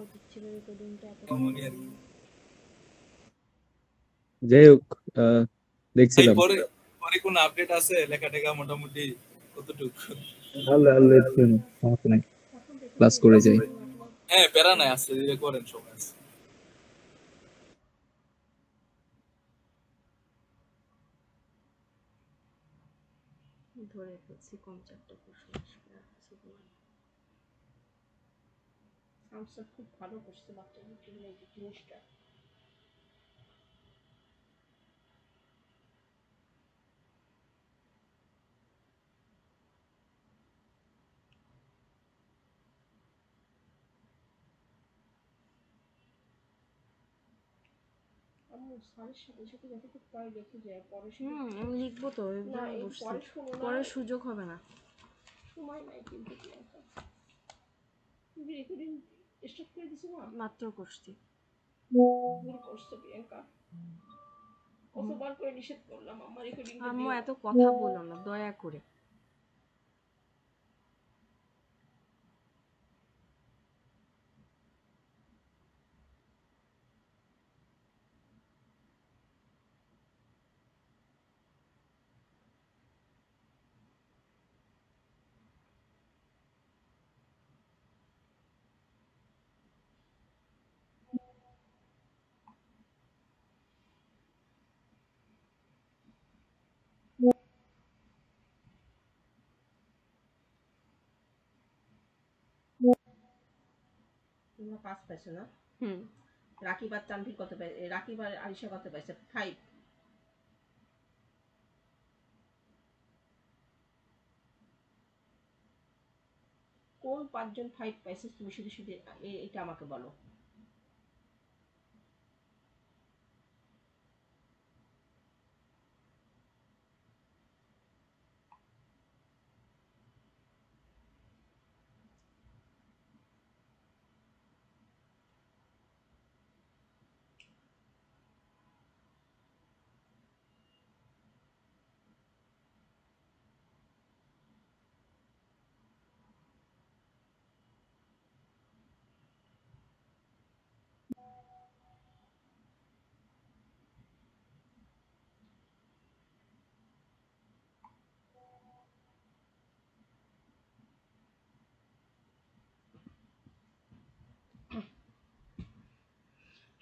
উচিত ছিল রেকর্ডিংটা এত এমনই আর কি। যাই হোক এই দেখছিলাম পরে পরে কোন আপডেট আছে লেখা টেখা মোটামুটি কতটুকু? আল্লাহ আল্লাহ একটু সমস্যা নাই এখন দেখে ক্লাস নিই করে এবার যাই মাতলাব হ্যাঁ প্যারা নাই, আস্তে ধীরে করেন, সময় আছে। ধরে ফেলছি কম চারটা প্রশ্ন আসবে আর কিছু বলার নেই। আনসার খুব ভালো করছে বাচ্চাদের জন্য এই জিনিসটা। আমি স্যারের সাথে সাথে যতটুকু পারি লিখে যায় পরে আমি লিখবো তো না একদম এই বসছি পরে শোনো না, পরে সুযোগ হবে না সময় নাই কিন্তু প্রিয়াঙ্কা। তুমি রেকর্ডিং স্টার্ট করে দিছো না? মাত্র করছি ভুল করছো প্রিয়াঙ্কা, কতবার করে নিষেধ করলাম আমার রেকর্ডিংটা আম্মু দিও এত না। কথা বলো না দয়া করে তোমরা 5 পাইছো না? হুম রাকিব আর তানভীর কত পাই, রাকিব আর আরিশা কত পাইছে? 5। কোন 5 জন 5 পাইছে তুমি শুধু শুধু এটা আমাকে বলো।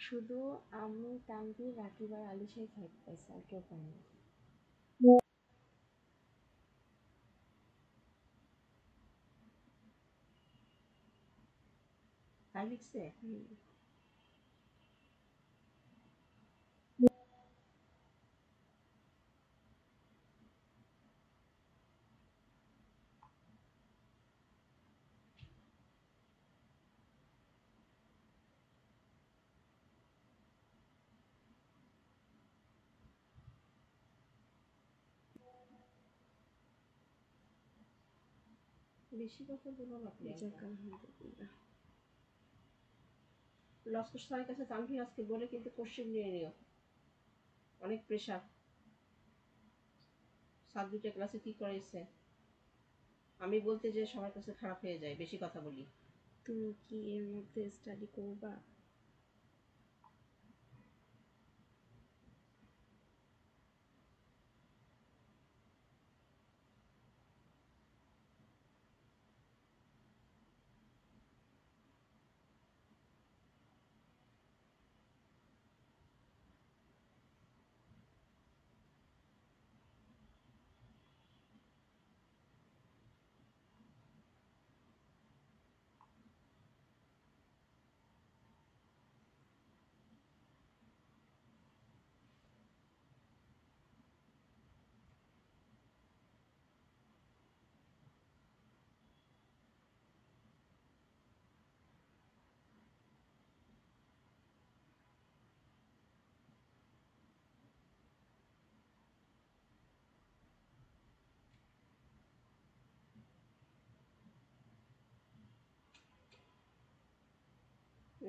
শুধু আমি তানভীর রাকিব আর আলিশাই 5 পাইছে আর কেউ পায়নি তাই লিখছে? বেশি কথা বলো না যাক প্রিয়াঙ্কা। আলহামদুলিল্লাহ লস্কর স্যারের কাছে তানভীর আজকে বলে কিন্তু কোশ্চেন নিয়ে নিও, অনেক প্রেশার। স্যার 2টা ক্লাসে কি করাইছে আমি বলতে যে সবার কাছে খারাপ হয়ে যায়, বেশি কথা বলি। তুমি কি এর মধ্যে স্টাডি করবা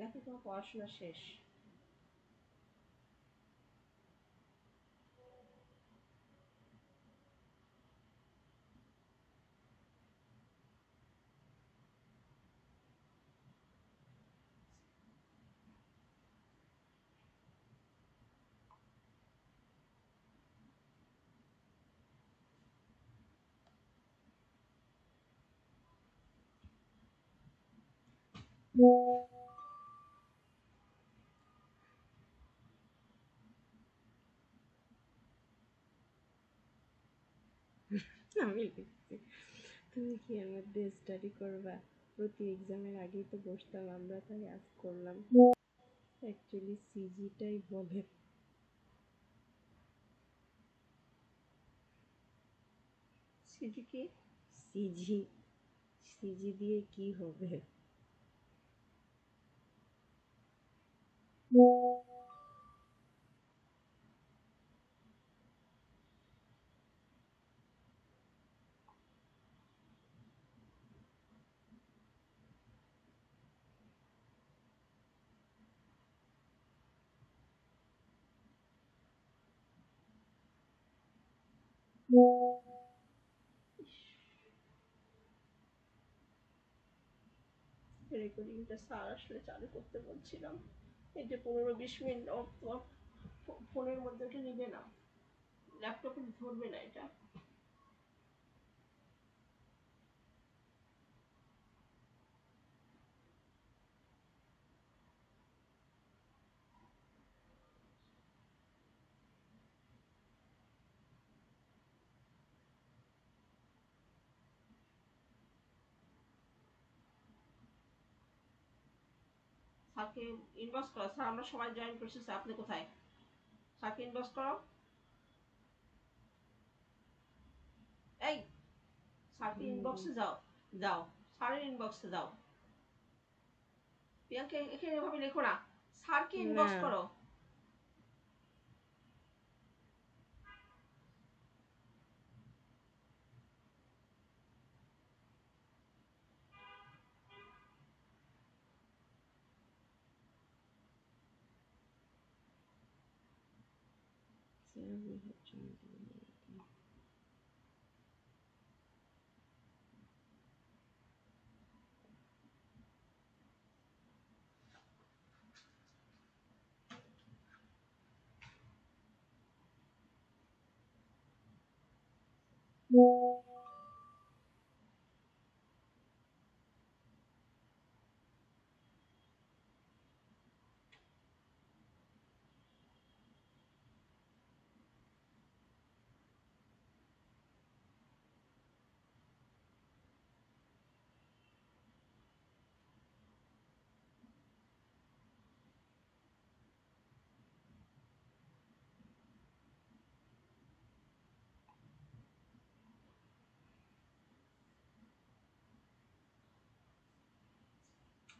নাকি তোমার পড়াশোনা শেষ? আমি লিখছি, তুমি কি এর মধ্যে স্টাডি করবা? প্রতি এক্সামের আগেই তো বসতাম আমরা, তাই আজ করলাম। অ্যাকচুয়ালি সিজিটাই বলে। সিজি কি? সিজি, সিজি দিয়ে কি হবে? রেকর্ডিংটা স্যার আসলে চালু করতে বলছিলাম। এই যে 15-20 মিনিট ফোনের মধ্যে ওটা নিবে না, ল্যাপটপে ধরবে না এটা। স্যারকে ইনবক্স করো, স্যার আমরা সবাই জয়েন করছি, স্যার আপনি কোথায়? স্যারকে ইনবক্স করো। এই স্যারকে ইনবক্সে যাও, যাও স্যারের ইনবক্সে যাও। প্রিয়াঙ্কা এখানে এভাবে লেখো না, স্যারকে না, ইনবক্স করো। sir, we have joined the meeting.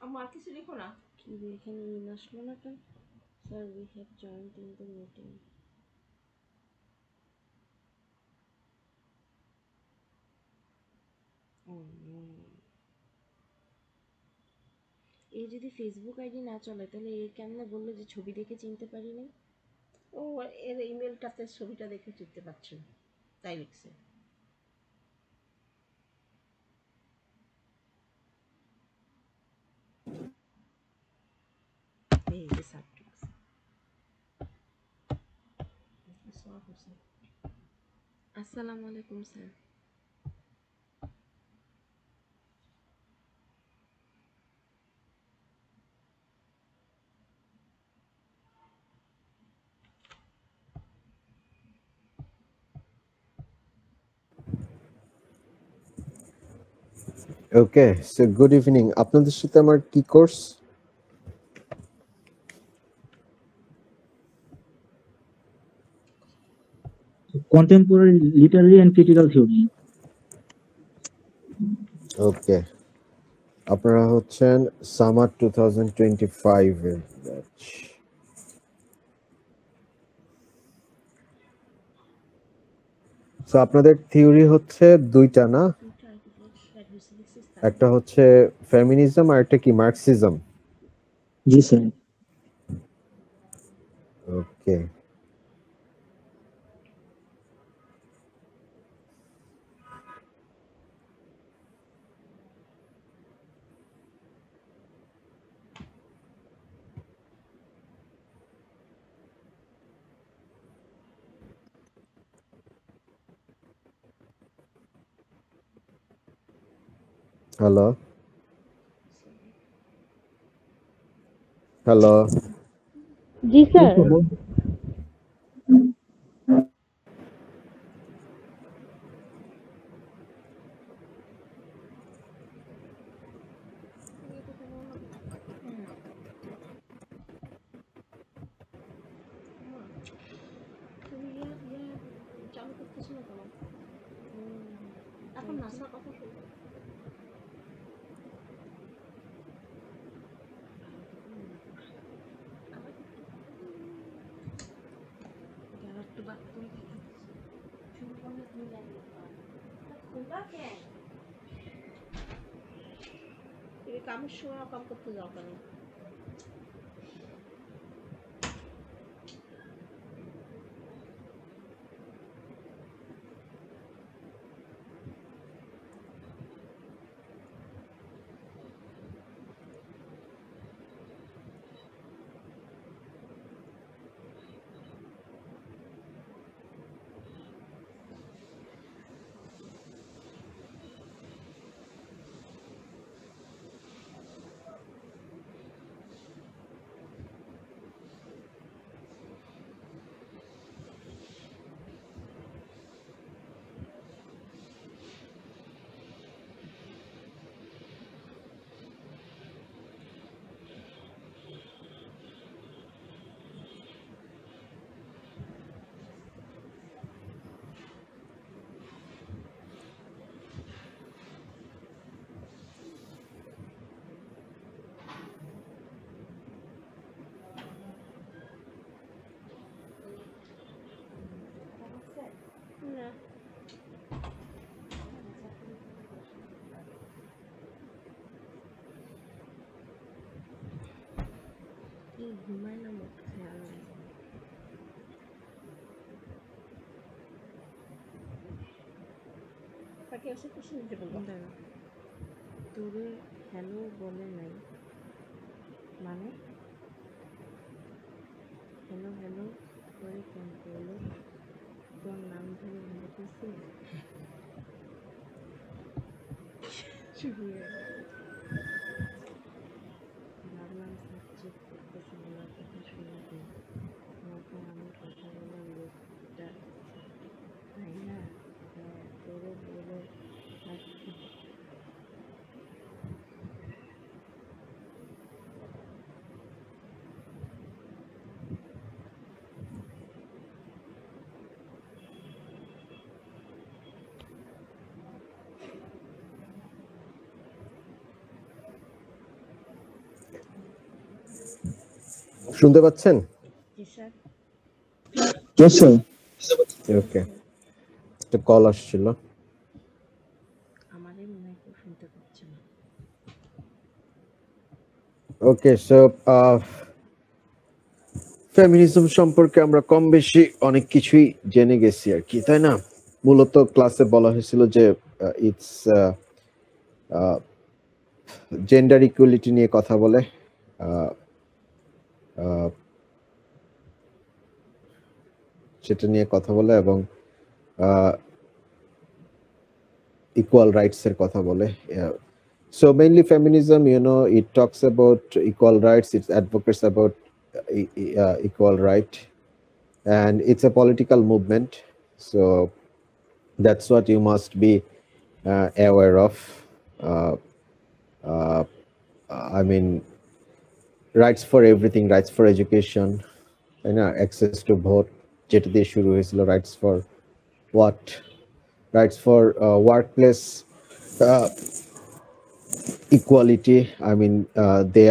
আমার কিছু লিখো না। কি রে, এখানে ইন আসলো না কেন? Sir, we have joined in the meeting. Oh no. এ যদি ফেসবুক আইডি না চলে তাহলে এ কেমনে বললো যে ছবি দেখে চিনতে পারিনি? ও এর ইমেলটাতে ছবিটা দেখে চিনতে পারছি, তাই লিখছে। এই যে স্যার ঢুকছে। আসসালামু আলাইকুম স্যার। ওকে, সো গুড ইভিনিং। আপনাদের সাথে আমার কি course? Contemporary literary and critical theory. ওকে, আপনারা হচ্ছেন সামার 2025 এর ব্যাচ। সো আপনাদের থিওরি হচ্ছে দুইটা না? একটা হচ্ছে ফেমিনিজম আর একটা কি মার্কসিজম? জি স্যার। ওকে, হ্যালো। হ্যালো, জি স্যার। তুমি চালু করতেছো না কেন? এখন নাসার কথা শুনবো। তুমি কামের সময় কাম করতে যাও কেন? না, ঘুমায় না মোট খেয়াল নাই। তাকে এসে কিছু নিতে বলবো। দাঁড়া, তোরে হ্যালো বলে নাই মানে? হ্যালো হ্যালো করে কেন বললো? তোর নাম ধরে হ্যালো করছে? ভাবলাম স্যার চেক করতেছে আমার কথা শুনতে, নয়তো আমি কথা বলার লোকটা তাই না? হ্যাঁ, তোরে বলে রাখছি। শুনতে পাচ্ছেন? জি স্যার। Yes, sir. ওকে, একটা কল আসছিল। আমারই মনে হয় কেউ শুনতে পাচ্ছে না। ওকে, সো ফেমিনিজম সম্পর্কে আমরা কম বেশি অনেক কিছুই জেনে গেছি আর কি, তাই না? মূলত ক্লাসে বলা হয়েছিল যে ইটস জেন্ডার ইকুয়ালিটি নিয়ে কথা বলে, সেটা নিয়ে কথা বলে এবং equal rights এর কথা বলে। So mainly feminism, it talks about equal rights, it advocates about equal right, and it's a political movement. So that's what you must be aware of. I mean, rights for everything, rights for education, access to vote, যেটা দিয়ে শুরু হয়েছিল, rights for what? Rights for workplace equality. I mean, they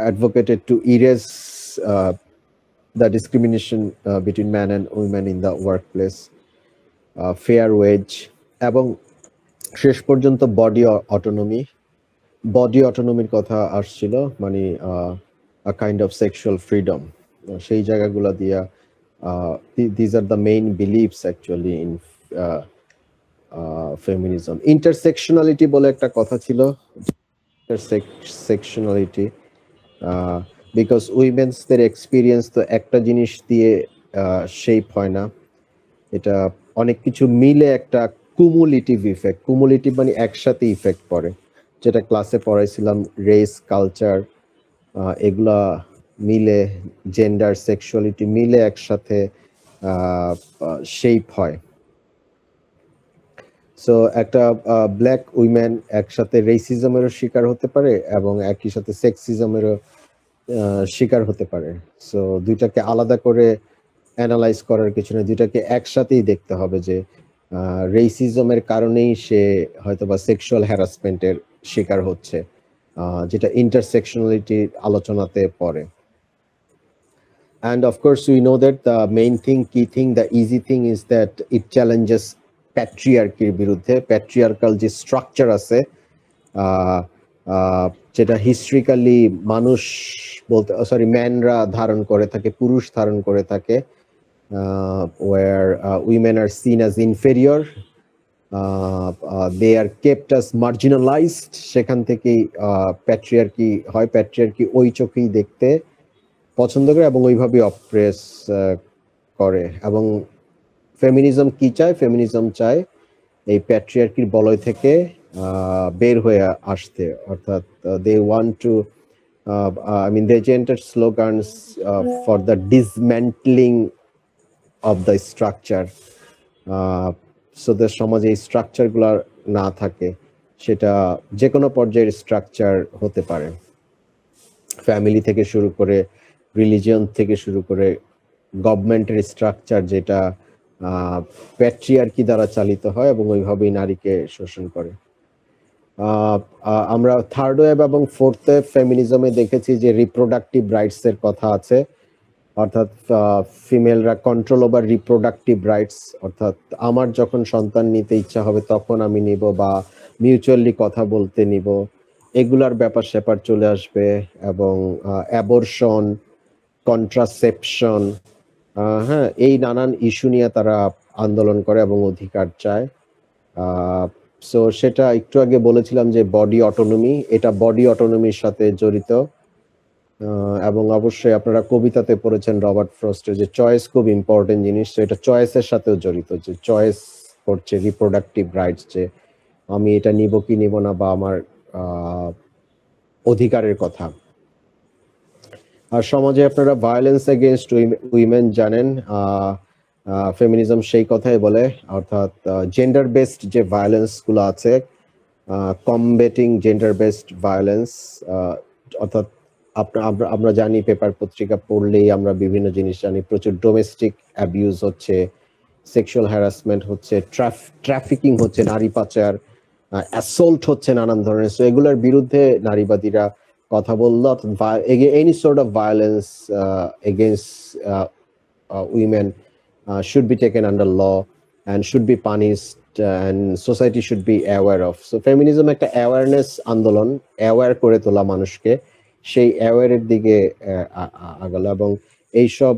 advocated to erase the discrimination between men and women in the workplace, fair wage, এবং শেষ পর্যন্ত body অটোনমির কথা আসছিল, মানে a kind of sexual freedom. সেই জায়গাগুলো দিয়া these are the main beliefs actually in feminism. Intersectionality বলে একটা কথা ছিল, ইন্টারসেকশনালিটি, বিকজ উইমেন্সদের এক্সপিরিয়েন্স তো একটা জিনিস দিয়ে শেপ হয় না, এটা অনেক কিছু মিলে একটা কুমুলেটিভ ইফেক্ট, কুমুলেটিভ মানে একসাথে ইফেক্ট পড়ে। যেটা ক্লাসে পড়াইছিলাম, রেস, কালচার, এগুলা মিলে, জেন্ডার, সেক্সুয়ালিটি মিলে একসাথে শেপ হয়। সো একটা ব্ল্যাক উইমেন একসাথে রেসিজমেরও শিকার হতে পারে এবং একই সাথে সেক্সিজমেরও শিকার হতে পারে। সো দুইটাকে আলাদা করে অ্যানালাইজ করার কিছু না, দুইটাকে একসাথেই দেখতে হবে যে রেসিজমের কারণেই সে হয়তোবা সেক্সুয়াল হ্যারাসমেন্টের শিকার হচ্ছে, যেটা ইন্টারসেকশনালিটির আলোচনাতে পড়ে। And of course, we know that the main thing, key thing, the easy thing is that it challenges প্যাট্রিয়ার্কির বিরুদ্ধে। প্যাট্রিয়ার্কাল যে স্ট্রাকচার আছে, যেটা হিস্ট্রিক্যালি মানুষ বলতে ম্যানরা ধারণ করে থাকে, পুরুষ ধারণ করে থাকে, where women are seen as inferior, they are kept as marginalized। সেখান থেকেই প্যাট্রিয়ার্কি হয়। প্যাট্রিয়ার্কি ওই চোখেই দেখতে পছন্দ করে এবং ওইভাবে অপ্রেস করে। এবং ফেমিনিজম কি চায়? ফেমিনিজম চায় এই প্যাট্রিয়ার্কির বলয় থেকে বের হয়ে আসতে, অর্থাৎ they want to they generated slogans for the dismantling of the structure, so the সমাজে এই স্ট্রাকচারগুলো না থাকে। সেটা যে কোনো পর্যায়ের স্ট্রাকচার হতে পারে, ফ্যামিলি থেকে শুরু করে, রিলিজিয়ন থেকে শুরু করে, গভর্নমেন্টের স্ট্রাকচার যেটা প্যাট্রিয়ার্কি দ্বারা চালিত হয় এবং ওইভাবেই নারীকে শোষণ করে। আমরা থার্ড ওয়েভ এবং ফোর্থ ওয়েভ ফেমিনিজমে দেখেছি যে রিপ্রোডাক্টিভ রাইটস এর কথা আছে, অর্থাৎ ফিমেলরা কন্ট্রোল ওভার রিপ্রোডাক্টিভ রাইটস, অর্থাৎ আমার যখন সন্তান নিতে ইচ্ছা হবে তখন আমি নিব, বা মিউচুয়ালি কথা বলতে নিব, এগুলার ব্যাপার স্যাপার চলে আসবে। এবং অ্যাবর্শন, কন্ট্রাসেপশন, হ্যাঁ, এই নানান ইস্যু নিয়ে তারা আন্দোলন করে এবং অধিকার চায়। সো সেটা একটু আগে বলেছিলাম যে বডি অটোনমি, এটা বডি অটোনমির সাথে জড়িত। এবং অবশ্যই আপনারা কবিতাতে পড়েছেন রবার্ট ফ্রস্টের যে চয়েস খুব ইম্পর্টেন্ট জিনিস, তো এটা চয়েসের সাথেও জড়িত, যে চয়েস করছে রিপ্রোডাক্টিভ রাইটস, যে আমি এটা নিব কি নিব না, বা আমার অধিকারের কথা। আর সমাজে আপনারা ভায়োলেন্স এগেইনস্ট উইমেন জানেন, ফেমিনিজম সেই কথাই বলে, অর্থাৎ জেন্ডার বেসড যে ভায়োলেন্স গুলো আছে, কমবেটিং জেন্ডার বেসড ভায়োলেন্স, অর্থাৎ আমরা জানি, পেপার পত্রিকা পড়লেই আমরা বিভিন্ন জিনিস জানি, প্রচুর ডোমেস্টিক অ্যাবিউজ হচ্ছে, সেক্সুয়াল হ্যারাসমেন্ট হচ্ছে, ট্রাফিকিং হচ্ছে, নারী পাচার, অ্যাসল্ট হচ্ছে নানান ধরনের। সো এগুলোর বিরুদ্ধে নারীবাদীরা কথা বলল। Any sort of violence against women should be taken under law and should be punished, and society should be aware of. So feminism একটা অ্যাওয়ারনেস আন্দোলন, অ্যাওয়ার করে তোলা মানুষকে, সেই অ্যাওয়ারের দিকে আগালো। এবং এইসব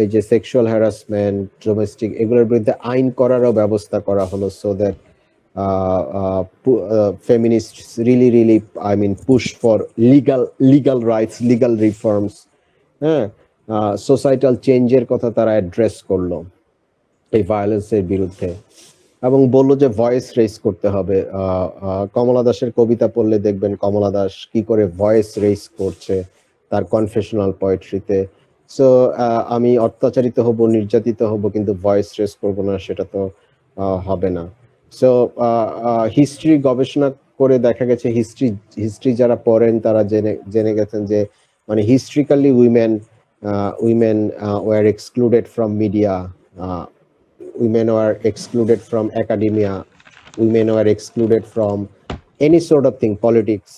এই যে সেক্সুয়াল হ্যারাসমেন্ট, ডোমেস্টিক, এগুলোর বিরুদ্ধে আইন করারও ব্যবস্থা করা হলো, so that feminists really push for legal rights, legal reforms, হ্যাঁ, সোসাইটাল চেঞ্জের কথা তারা অ্যাড্রেস করলো এই ভায়োলেন্সের বিরুদ্ধে, এবং বললো যে ভয়েস রেজ করতে হবে। কমলা দাসের কবিতা পড়লে দেখবেন কমলা দাস কি করে ভয়েস রেজ করছে তার কনফেশনাল পোয়েট্রিতে। সো আমি অত্যাচারিত হব, নির্যাতিত হব, কিন্তু ভয়েস রেজ করবো না, সেটা তো হবে না। সো হিস্ট্রি গবেষণা করে দেখা গেছে, হিস্ট্রি যারা পড়েন তারা জেনে গেছেন যে মানে historically women were excluded from media, women were excluded from academia, women were excluded from any sort of thing, politics.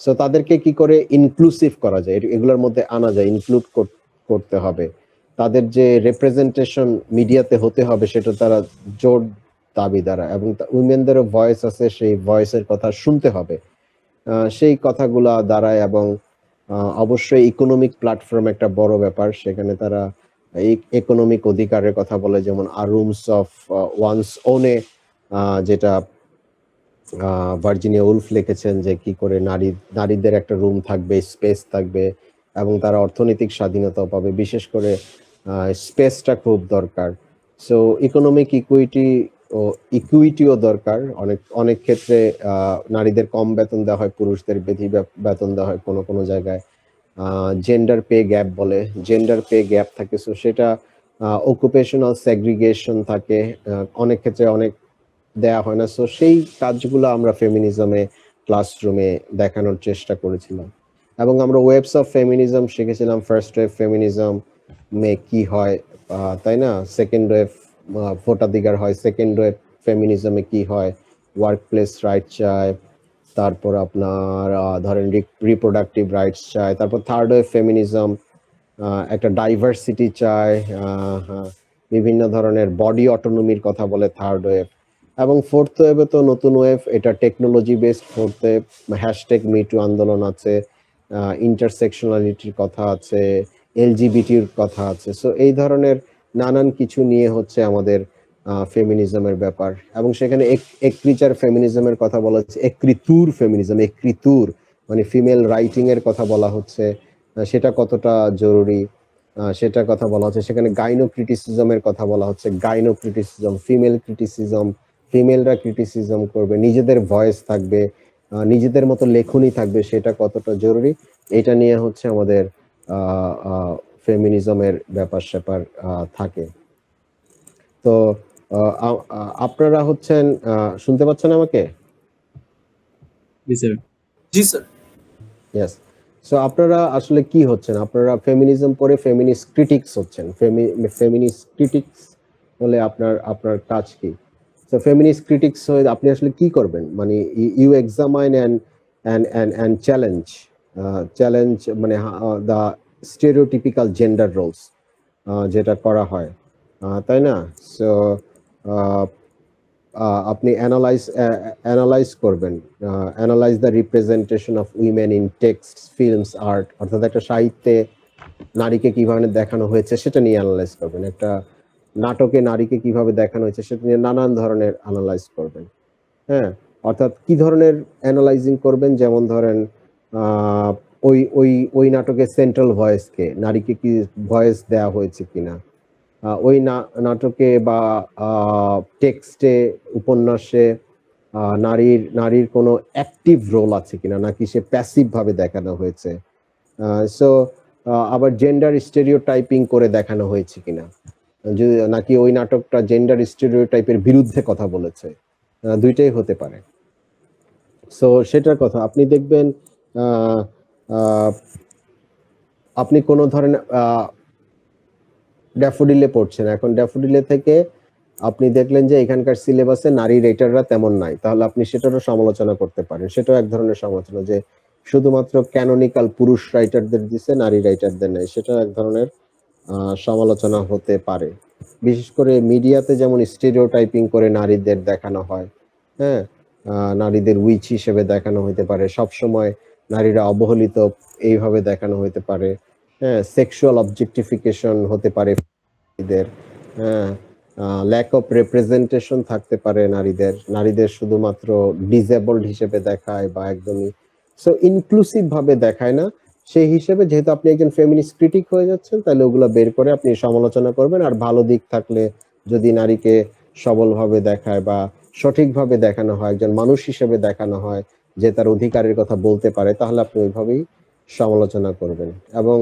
So তাদেরকে কি করে ইনক্লুসিভ করা যায়, এগুলোর মধ্যে আনা যায়, ইনক্লুড করতে হবে, তাদের যে রিপ্রেজেন্টেশন মিডিয়াতে হতে হবে সেটা তারা জোর দাবি দ্বারা, এবং উইমেনদেরও ভয়েস আছে, সেই ভয়েসের কথা শুনতে হবে, সেই কথাগুলা দ্বারায়। এবং অবশ্যই ইকোনমিক প্ল্যাটফর্ম একটা বড় ব্যাপার, সেখানে তারা ইকোনমিক অধিকারের কথা বলে, যেমন রুমস অফ ওয়ান্স ওনে, যেটা ভার্জিনিয়া উলফ লিখেছেন, যে কি করে নারীদের একটা রুম থাকবে, স্পেস থাকবে, এবং তারা অর্থনৈতিক স্বাধীনতাও পাবে। বিশেষ করে স্পেসটা খুব দরকার। সো ইকোনমিক ইকুইটি ও ইকুইটিও দরকার। অনেক অনেক ক্ষেত্রে নারীদের কম বেতন দেওয়া হয়, পুরুষদের বেশি বেতন দেওয়া হয় কোনো কোনো জায়গায়। জেন্ডার পে গ্যাপ বলে, জেন্ডার পে গ্যাপ থাকে, সো সেটা অকুপেশনাল সেগ্রিগেশন থাকে, অনেক ক্ষেত্রে অনেক দেয়া হয় না। সো সেই কাজগুলো আমরা ফেমিনিজমে ক্লাসরুমে দেখানোর চেষ্টা করেছিলাম, এবং আমরা ওয়েবস অফ ফেমিনিজম শিখেছিলাম। ফার্স্ট ওয়েভ ফেমিনিজম মে কি হয়, তাই না? সেকেন্ড ওয়েভ ভোটাধিকার হয়, সেকেন্ড ওয়েভ ফেমিনিজমে কি হয়, ওয়ার্ক প্লেস রাইট চায়, তারপর আপনার ধরেন রিপ্রোডাক্টিভ রাইটস চায়, তারপর থার্ড ওয়েভ ফেমিনিজম একটা ডাইভার্সিটি চায়, বিভিন্ন ধরনের বডি অটোনমির কথা বলে থার্ড ওয়েভ, এবং ফোর্থ ওয়েভে তো নতুন ওয়েভ, এটা technology based fourth wave, hashtag MeToo আন্দোলন আছে, ইন্টারসেকশনালিটির কথা আছে, এলজিবিটির কথা আছে। সো এই ধরনের নানান কিছু নিয়ে হচ্ছে আমাদের ফেমিনিজমের ব্যাপার, এবং সেখানে একৃচার ফেমিনিজমের কথা বলা হচ্ছে, একৃতুর ফেমিনিজম, একৃতুর মানে ফিমেল রাইটিং এর কথা বলা হচ্ছে, সেটা কতটা জরুরি সেটা কথা বলা হচ্ছে। সেখানে গাইনো ক্রিটিসিজমের কথা বলা হচ্ছে, গাইনো ক্রিটিসিজম, ফিমেল ক্রিটিসিজম, ফিমেলরা ক্রিটিসিজম করবে, নিজেদের ভয়েস থাকবে, নিজেদের মতো লেখনী থাকবে, সেটা কতটা জরুরি, এটা নিয়ে হচ্ছে আমাদের ফেমিনিজমের ব্যাপার স্যাপার থাকে। তো আপনারা হচ্ছেন, শুনতে পাচ্ছেন আমাকে? জি স্যার। ইয়েস। সো আপনারা আসলে কি হচ্ছেন? আপনারা ফেমিনিজম পড়ে ফেমিনিস্ট ক্রিটিক্স হচ্ছেন। ফেমিনিস্ট ক্রিটিক্স হলে আপনার কাজ কি? সো ফেমিনিস্ট ক্রিটিক্স হয়ে আপনি আসলে কি করবেন? মানে ইউ এক্সামাইন এন্ড চ্যালেঞ্জ মানে দ্য স্টেরিওটিপিক্যাল জেন্ডার রোলস যেটা করা হয়, তাই না? সো আপনি অ্যানালাইজ করবেন, analyse the representation of women in text, films, art, অর্থাৎ একটা সাহিত্যে নারীকে কিভাবে দেখানো হয়েছে সেটা নিয়ে অ্যানালাইজ করবেন, একটা নাটকে নারীকে কিভাবে দেখানো হয়েছে সেটা নিয়ে নানান ধরনের অ্যানালাইজ করবেন। হ্যাঁ, অর্থাৎ কি ধরনের অ্যানালাইজিং করবেন? যেমন ধরেন ওই ওই ওই নাটকের সেন্ট্রাল ভয়েসকে, নারীকে কি ভয়েস দেওয়া হয়েছে কিনা, ওই নাটকে বা টেক্সটে, উপন্যাসে নারীর কোনো অ্যাক্টিভ রোল আছে কিনা, নাকি সে প্যাসিভ ভাবে দেখানো হয়েছে। সো আবার জেন্ডার স্টেরিওটাইপিং করে দেখানো হয়েছে কিনা, নাকি ওই নাটকটা জেন্ডার স্টেরিওটাইপের বিরুদ্ধে কথা বলেছে, দুইটাই হতে পারে। সো সেটার কথা আপনি দেখবেন, আপনি কোনো ধরনের ড্যাফোডিলে পড়ছেন, এখন ড্যাফোডিলে থেকে আপনি দেখলেন যে এখানকার সিলেবাসে নারী রাইটাররা তেমন নাই, তাহলে আপনি সেটারও সমালোচনা করতে পারেন। সেটাও এক ধরনের সমালোচনা, যে শুধুমাত্র ক্যানোনিক্যাল পুরুষ রাইটারদের দিছে, নারী রাইটারদের নেই, সেটা এক ধরনের সমালোচনা হতে পারে। বিশেষ করে মিডিয়াতে যেমন স্টেরিওটাইপিং করে নারীদের দেখানো হয়, হ্যাঁ, নারীদের উইচ হিসেবে দেখানো হতে পারে, সবসময় নারীরা অবহেলিত এইভাবে দেখানো হতে পারে, হ্যাঁ, সেক্সুয়াল অবজেক্টিফিকেশন হতে পারে নারীদের, হ্যাঁ, ল্যাক অফ রিপ্রেজেন্টেশন থাকতে পারে নারীদের শুধুমাত্র ডিসেবলড হিসেবে দেখায় বা একদমই সো ইনক্লুসিভ ভাবে দেখায় না। সেই হিসেবে যেহেতু আপনি একজন ফেমিনিস্ট ক্রিটিক হয়ে যাচ্ছেন, তাহলে ওগুলো বের করে আপনি সমালোচনা করবেন, আর ভালো দিক থাকলে যদি নারীকে সবলভাবে দেখায় বা সঠিকভাবে দেখানো হয়, একজন মানুষ হিসেবে দেখানো হয় যে তার অধিকারের কথা বলতে পারে, তাহলে আপনি ওইভাবেই সমালোচনা করবেন। এবং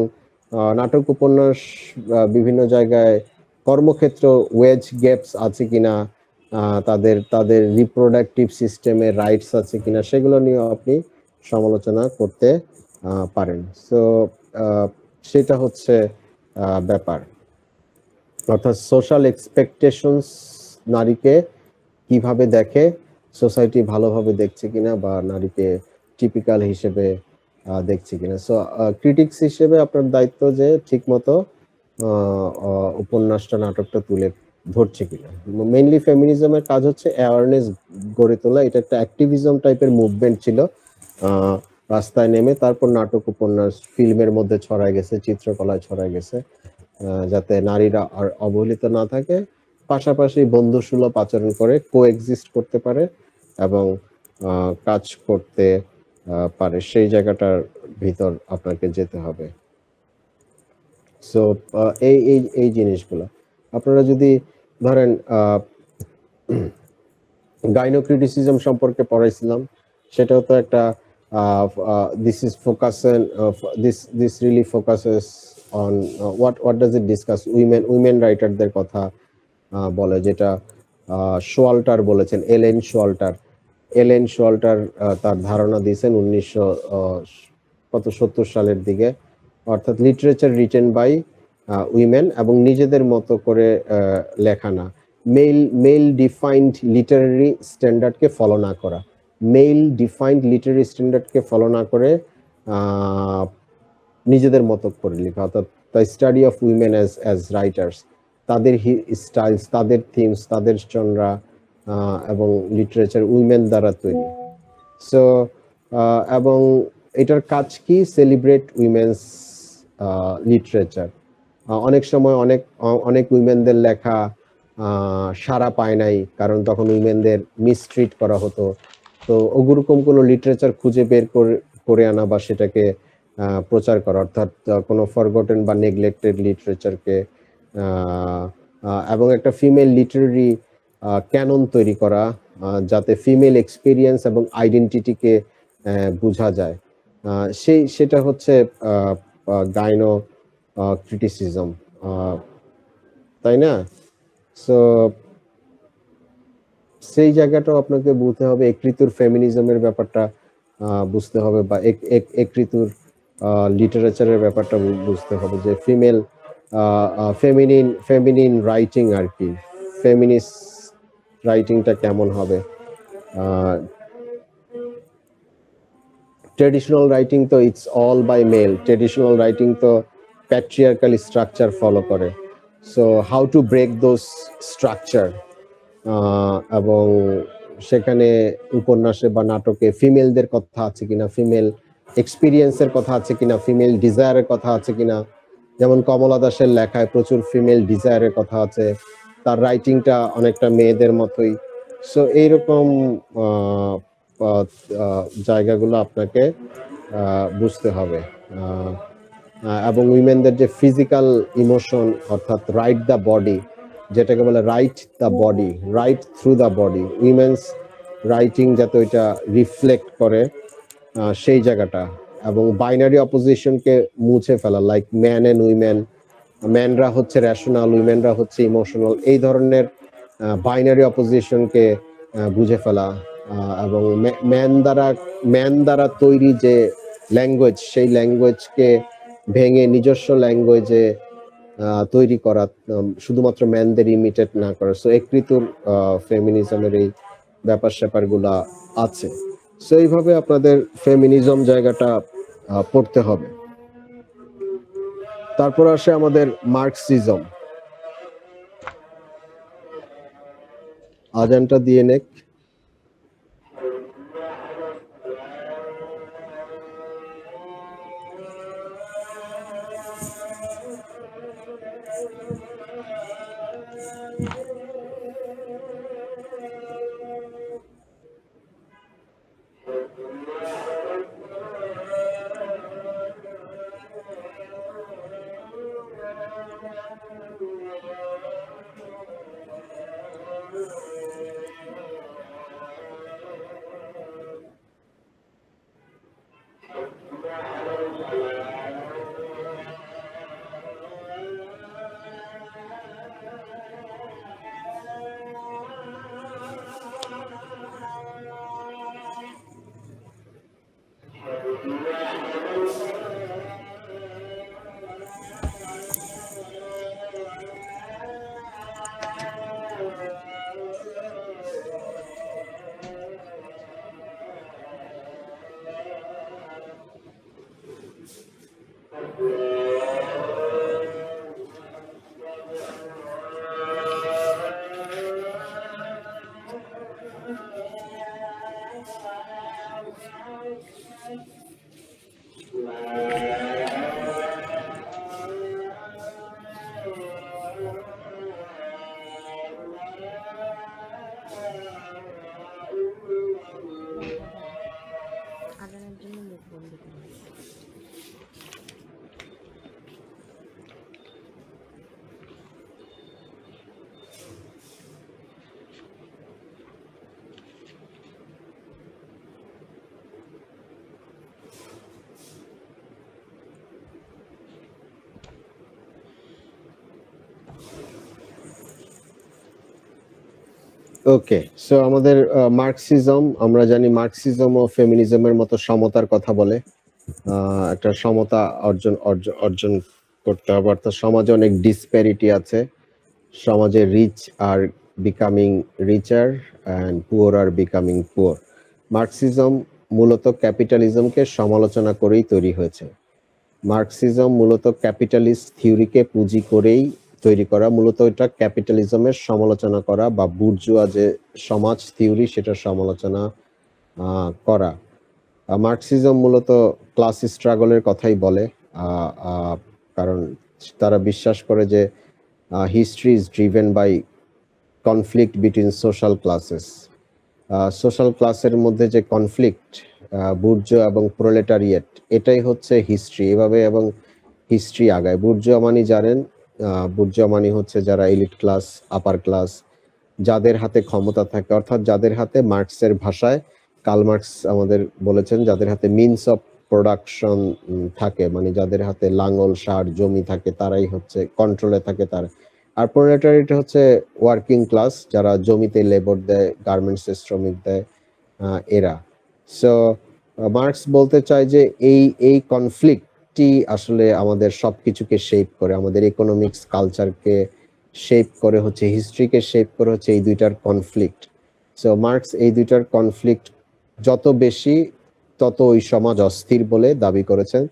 নাটক, উপন্যাস, বিভিন্ন জায়গায় কর্মক্ষেত্র ওয়েজ গ্যাপস আছে কিনা, তাদের রিপ্রোডাক্টিভ সিস্টেমের রাইটস আছে কিনা, সেগুলো নিয়ে আপনি সমালোচনা করতে পারেন। সো সেটা হচ্ছে ব্যাপার, অর্থাৎ সোশ্যাল এক্সপেকটেশনস নারীকে কিভাবে দেখে, সোসাইটি ভালোভাবে দেখছে কিনা বা নারীকে টিপিক্যাল হিসেবে দেখছে কিনা। সো ক্রিটিক্স হিসেবে আপনার দায়িত্ব যে ঠিক মতো উপন্যাসটা, নাটকটা তুলে ধরছে কিনা। মেইনলি ফেমিনিজমের কাজ হচ্ছে অ্যাওয়ারনেস গড়ে তোলা, এটা একটা অ্যাক্টিভিজম টাইপের মুভমেন্ট ছিল, রাস্তায় নেমে তারপর নাটক, উপন্যাস, ফিল্মের মধ্যে ছড়ায় গেছে, চিত্রকলায় ছড়ায় গেছে, যাতে নারীরা আর অবহেলিত না থাকে, পাশাপাশি বন্ধুসুলভ আচরণ করে কোএক্সিস্ট করতে পারে এবং কাজ করতে পারে, সেই জায়গাটার ভিতর আপনাকে যেতে হবে। সো এই জিনিসগুলো আপনারা যদি ধরেন গাইনো ক্রিটিসিজম সম্পর্কে পড়াইছিলাম, সেটাও তো একটা this is focus this really focuses on what does it discuss women রাইটারদের কথা বলে, যেটা শোয়াল্টার বলেছেন, এলেন শোয়াল্টার তার ধারণা দিয়েছেন 1970 সালের দিকে, অর্থাৎ লিটারেচার রিটেন বাই উইমেন এবং নিজেদের মতো করে লেখা না, মেল ডিফাইন্ড লিটারারি স্ট্যান্ডার্ডকে ফলো না করা, মেল ডিফাইন্ড লিটারারি স্ট্যান্ডার্ডকে ফলো না করে নিজেদের মতো করে লেখা, অর্থাৎ the study of women as writers, তাদের স্টাইলস, তাদের থিমস, তাদের জনরা এবং লিটারেচার উইমেন দ্বারা তৈরি। সো এবং এটার কাজ কি, সেলিব্রেট উইমেন্স লিটারেচার। অনেক সময় অনেক উইমেনদের লেখা সাড়া পায় নাই, কারণ তখন উইমেনদের মিসট্রিট করা হতো। তো ওরকম কোনো লিটারেচার খুঁজে বের করে আনা বা সেটাকে প্রচার করা, অর্থাৎ কোনো ফরগটেন বা নেগলেক্টেড লিটারেচারকে, এবং একটা ফিমেল লিটারেরি ক্যানন তৈরি করা, যাতে ফিমেল এক্সপিরিয়েন্স এবং আইডেন্টিটিকে বোঝা যায়, সেটা হচ্ছে গাইনো ক্রিটিসিজম, তাই না? সো সেই জায়গাটাও আপনাকে বুঝতে হবে, এক ঋতুর ফেমিনিজমের ব্যাপারটা বুঝতে হবে, বা এক ঋতুর লিটারেচারের ব্যাপারটা বুঝতে হবে, যে ফেমিনিন রাইটিং আর কি, ফেমিনিস্ট রাইটিংটা কেমন হবে। ট্রেডিশনাল রাইটিং তো it's all by male, traditional writing তো প্যাট্রিয়ার্কাল স্ট্রাকচার ফলো করে। So how to break those structure, এবং সেখানে উপন্যাসে বা নাটকে ফিমেলদের কথা আছে কিনা, ফিমেল এক্সপিরিয়েন্সের কথা আছে কিনা, ফিমেল ডিজায়ারের কথা আছে কিনা। যেমন কমলা দাসের লেখায় প্রচুর ফিমেল ডিজায়ারের কথা আছে, তার রাইটিংটা অনেকটা মেয়েদের মতোই। সো এইরকম জায়গাগুলো আপনাকে বুঝতে হবে। এবং উইমেনদের যে ফিজিক্যাল ইমোশন, অর্থাৎ রাইট দ্য বডি, যেটাকে বলে write the body, right through the body, women's writing যাতে ওইটা রিফ্লেক্ট করে সেই জায়গাটা, এবং বাইনারি অপোজিশনকে মুছে ফেলা, লাইক ম্যান অ্যান্ড উইমেন, ম্যানরা হচ্ছে র্যাশনাল, উইমেনরা হচ্ছে ইমোশনাল, এই ধরনের বাইনারি অপোজিশনকে বুঝে ফেলা, এবং ম্যান দ্বারা তৈরি যে ল্যাঙ্গুয়েজ, সেই ল্যাঙ্গুয়েজকে ভেঙে নিজস্ব ল্যাঙ্গুয়েজে তৈরি করা, শুধুমাত্র ম্যানদের ইমিটেট না করা। সো এক ঋতুর ফেমিনিজমের এই ব্যাপার স্যাপারগুলা আছে। সো এইভাবে আপনাদের ফেমিনিজম জায়গাটা পড়তে হবে। তারপর আসে আমাদের মার্কসিজম। আজানটা দিয়ে নেক। আদানের জন্য মুখ বন্ধ করে ওকে, সো আমাদের মার্কসিজম, আমরা জানি মার্কসিজম ও ফেমিনিজমের মতো সমতার কথা বলে। একটা সমতা অর্জন করতে হবে, অর্থাৎ সমাজে অনেক ডিসপ্যারিটি আছে। সমাজে rich are becoming richer and poor are becoming poor. Marxism মূলত ক্যাপিটালিজমকে সমালোচনা করেই তৈরি হয়েছে। মার্কসিজম মূলত ক্যাপিটালিস্ট থিওরিকে পুঁজি করেই তৈরি করা, মূলত এটা ক্যাপিটালিজমের সমালোচনা করা বা বুর্জুয়া যে সমাজ থিওরি সেটার সমালোচনা করা। মার্কসিজম মূলত ক্লাস স্ট্রাগলের কথাই বলে, কারণ তারা বিশ্বাস করে যে history is driven by conflict between social classes. Social ক্লাসের মধ্যে যে কনফ্লিক্ট, বুর্জুয়া এবং প্রোলেটারিয়েট, এটাই হচ্ছে হিস্ট্রি। এভাবে এবং হিস্ট্রি আগায়। বুর্জুয়া মানে জানেন, বুর্জুয়া মানে হচ্ছে যারা এলিট ক্লাস, আপার ক্লাস, যাদের হাতে ক্ষমতা থাকে, অর্থাৎ যাদের হাতে মার্কসের ভাষায় কার্ল মার্কস আমাদের বলেছেন যাদের হাতে মিনস অফ প্রোডাকশন থাকে, মানে যাদের হাতে লাঙ্গল সার জমি থাকে, তারাই হচ্ছে কন্ট্রোলে থাকে তার। আর প্রোলেটারিয়েট হচ্ছে ওয়ার্কিং ক্লাস, যারা জমিতে লেবার দেয়, গার্মেন্টসে শ্রমিক দেয়, এরা। সো মার্কস বলতে চায় যে এই কনফ্লিক্টটি আসলে আমাদের সবকিছুকে শেপ করে, আমাদের ইকোনমিক্স কালচারকে শেপ করে হচ্ছে, হিস্ট্রিকে শেপ করে হচ্ছে এই দুইটার কনফ্লিক্ট। সো মার্কস এই দুইটার কনফ্লিক্ট যত বেশি তত ওই সমাজ অস্থির বলে দাবি করেছেন,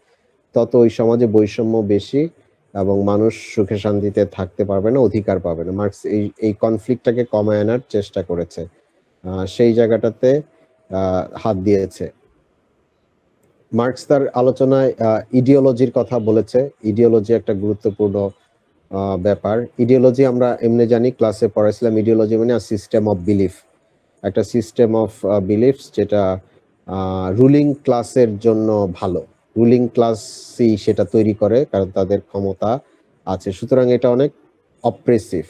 তত ওই সমাজে বৈষম্য বেশি এবং মানুষ সুখে শান্তিতে থাকতে পারবে না, অধিকার পাবে না। মার্কস এই কনফ্লিক্টটাকে কমায় আনার চেষ্টা করেছে, সেই জায়গাটাতে হাত দিয়েছে। মার্কস তার আলোচনায় ইডিওলজির কথা বলেছে। ইডিওলজি একটা গুরুত্বপূর্ণ ব্যাপার। ইডিওলজি আমরা এমনি জানি, ক্লাসে পড়াইছিলাম, ইডিওলজি মানে সিস্টেম অফ বিলিফ, একটা সিস্টেম অফ বিলিফস যেটা রুলিং ক্লাসের জন্য ভালো। রুলিং ক্লাসই সেটা তৈরি করে কারণ তাদের ক্ষমতা আছে, সুতরাং এটা অনেক অপ্রেসিভ।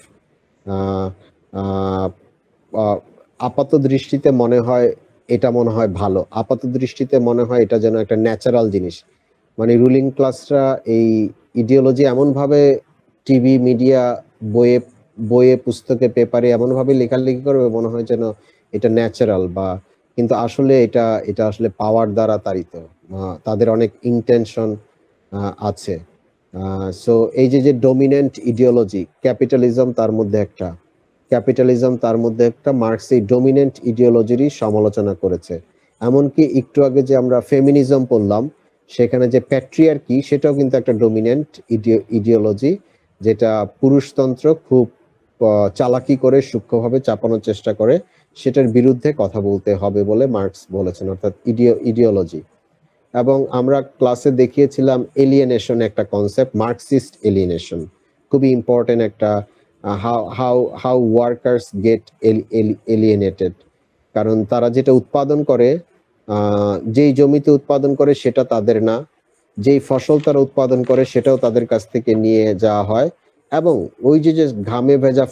আপাত দৃষ্টিতে মনে হয় এটা মনে হয় ভালো, আপাত দৃষ্টিতে মনে হয় এটা যেন একটা ন্যাচারাল জিনিস। মানে রুলিং ক্লাসরা এই ইডিওলজি এমনভাবে টিভি, মিডিয়া, বইয়ে পুস্তকে, পেপারে এমনভাবে লেখালেখি করবে মনে হয় যেন এটা ন্যাচারাল, বা কিন্তু আসলে এটা আসলে পাওয়ার দ্বারা তাড়িত, তাদের অনেক ইন্টেনশন আছে। সো এই যে ডমিনেন্ট ইডিওলজি, ক্যাপিটালিজম তার মধ্যে একটা, মার্কস এই ডমিনেন্ট ইডিওলজিরই সমালোচনা করেছে। এমনকি একটু আগে যে আমরা ফেমিনিজম পড়লাম, সেখানে যে প্যাট্রিয়ার্কি, সেটাও কিন্তু একটা ডমিনেন্ট ইডিওলজি, যেটা পুরুষতন্ত্র খুব চালাকি করে সূক্ষ্মভাবে চাপানোর চেষ্টা করে, সেটার বিরুদ্ধে কথা বলতে হবে বলে মার্কস বলেছেন, অর্থাৎ ইডিওলজি। এবং আমরা ক্লাসে দেখিয়েছিলাম এলিয়েনেশন একটা কনসেপ্ট, মার্কসিস্ট এলিয়েনেশন, খুবই ইম্পর্টেন্ট একটা, হাউ ওয়ার্কার্স গেট এলিয়েনেটেড। কারণ তারা যেটা উৎপাদন করে, যেই জমিতে উৎপাদন করে সেটা তাদের না, যেই ফসল তারা উৎপাদন করে সেটাও তাদের কাছ থেকে নিয়ে যাওয়া হয়, এবং ওই যে ঘামে ভেজা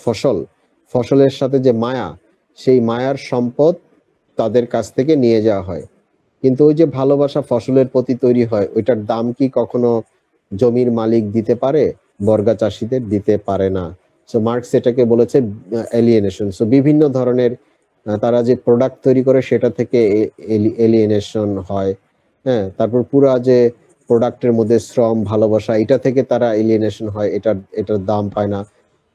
ফসলের সাথে যে মায়া, সেই মায়ার সম্পদ তাদের কাছ থেকে নিয়ে যাওয়া হয়। কিন্তু ওই যে ভালোবাসা ফসলের প্রতি তৈরি হয়, ওইটার দাম কি কখনো জমির মালিক দিতে পারে? বর্গা চাষিদের দিতে পারে না। সো মার্কস এটাকে বলেছে এলিয়েনেশন। সো বিভিন্ন ধরনের তারা যে প্রোডাক্ট তৈরি করে সেটা থেকে এলিয়েনেশন হয়, হ্যাঁ। তারপর পুরা যে প্রোডাক্টের মধ্যে শ্রম, ভালোবাসা, এটা থেকে তারা এলিয়েনেশন হয়, এটার দাম পায় না,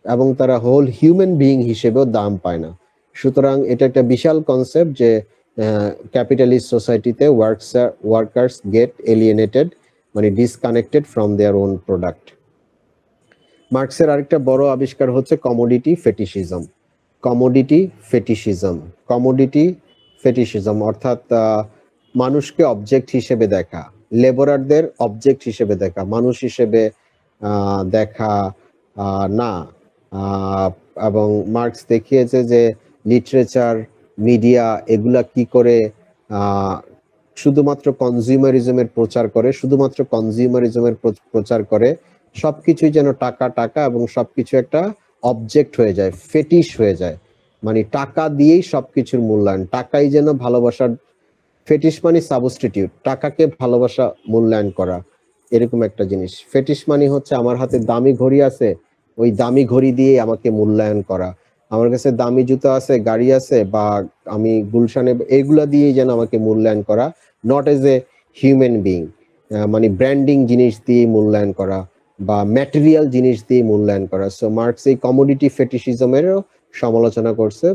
এবং তারা হোল হিউম্যান বিইং হিসেবেও দাম পায় না। সুতরাং এটা একটা বিশাল কনসেপ্ট যে ক্যাপিটালিস্ট সোসাইটিতে ওয়ার্কার্স গেট এলিয়েনেটেড, মানে disconnected from their own product. মার্কসের আরেকটা বড় আবিষ্কার হচ্ছে কমোডিটি ফেটিশিজম, অর্থাৎ মানুষকে অবজেক্ট হিসেবে দেখা, লেবারারদের অবজেক্ট হিসেবে দেখা, মানুষ হিসেবে দেখা না। এবং মার্কস দেখিয়েছে যে লিটারেচার, মিডিয়া, এগুলা কি করে শুধুমাত্র কনজিউমারিজমের প্রচার করে, সবকিছুই যেন টাকা, এবং সবকিছু একটা অবজেক্ট হয়ে যায়, ফেটিশ হয়ে যায়, মানে টাকা দিয়েই সবকিছুর মূল্যায়ন, টাকাই যেন ভালোবাসার, ফেটিশ মানে সাবস্টিটিউট, টাকাকে ভালোবাসা মূল্যায়ন করা, এরকম একটা জিনিস। ফেটিশ মানে হচ্ছে আমার হাতে দামি ঘড়ি আছে, ওই দামি ঘড়ি দিয়ে আমাকে মূল্যায়ন করা। আমার কাছে দামি জুতো আছে, গাড়ি আছে, বা আমি গুলশানে, এগুলা দিয়েই যেন আমাকে মূল্যায়ন করা, not as a human being. মানে ব্র্যান্ডিং জিনিস দিয়ে মূল্যায়ন করা বা ম্যাটেরিয়াল জিনিস দিয়ে মূল্যায়ন করা। সো মার্কস এই কমোডিটি ফেটিশিজমেরও সমালোচনা করছে।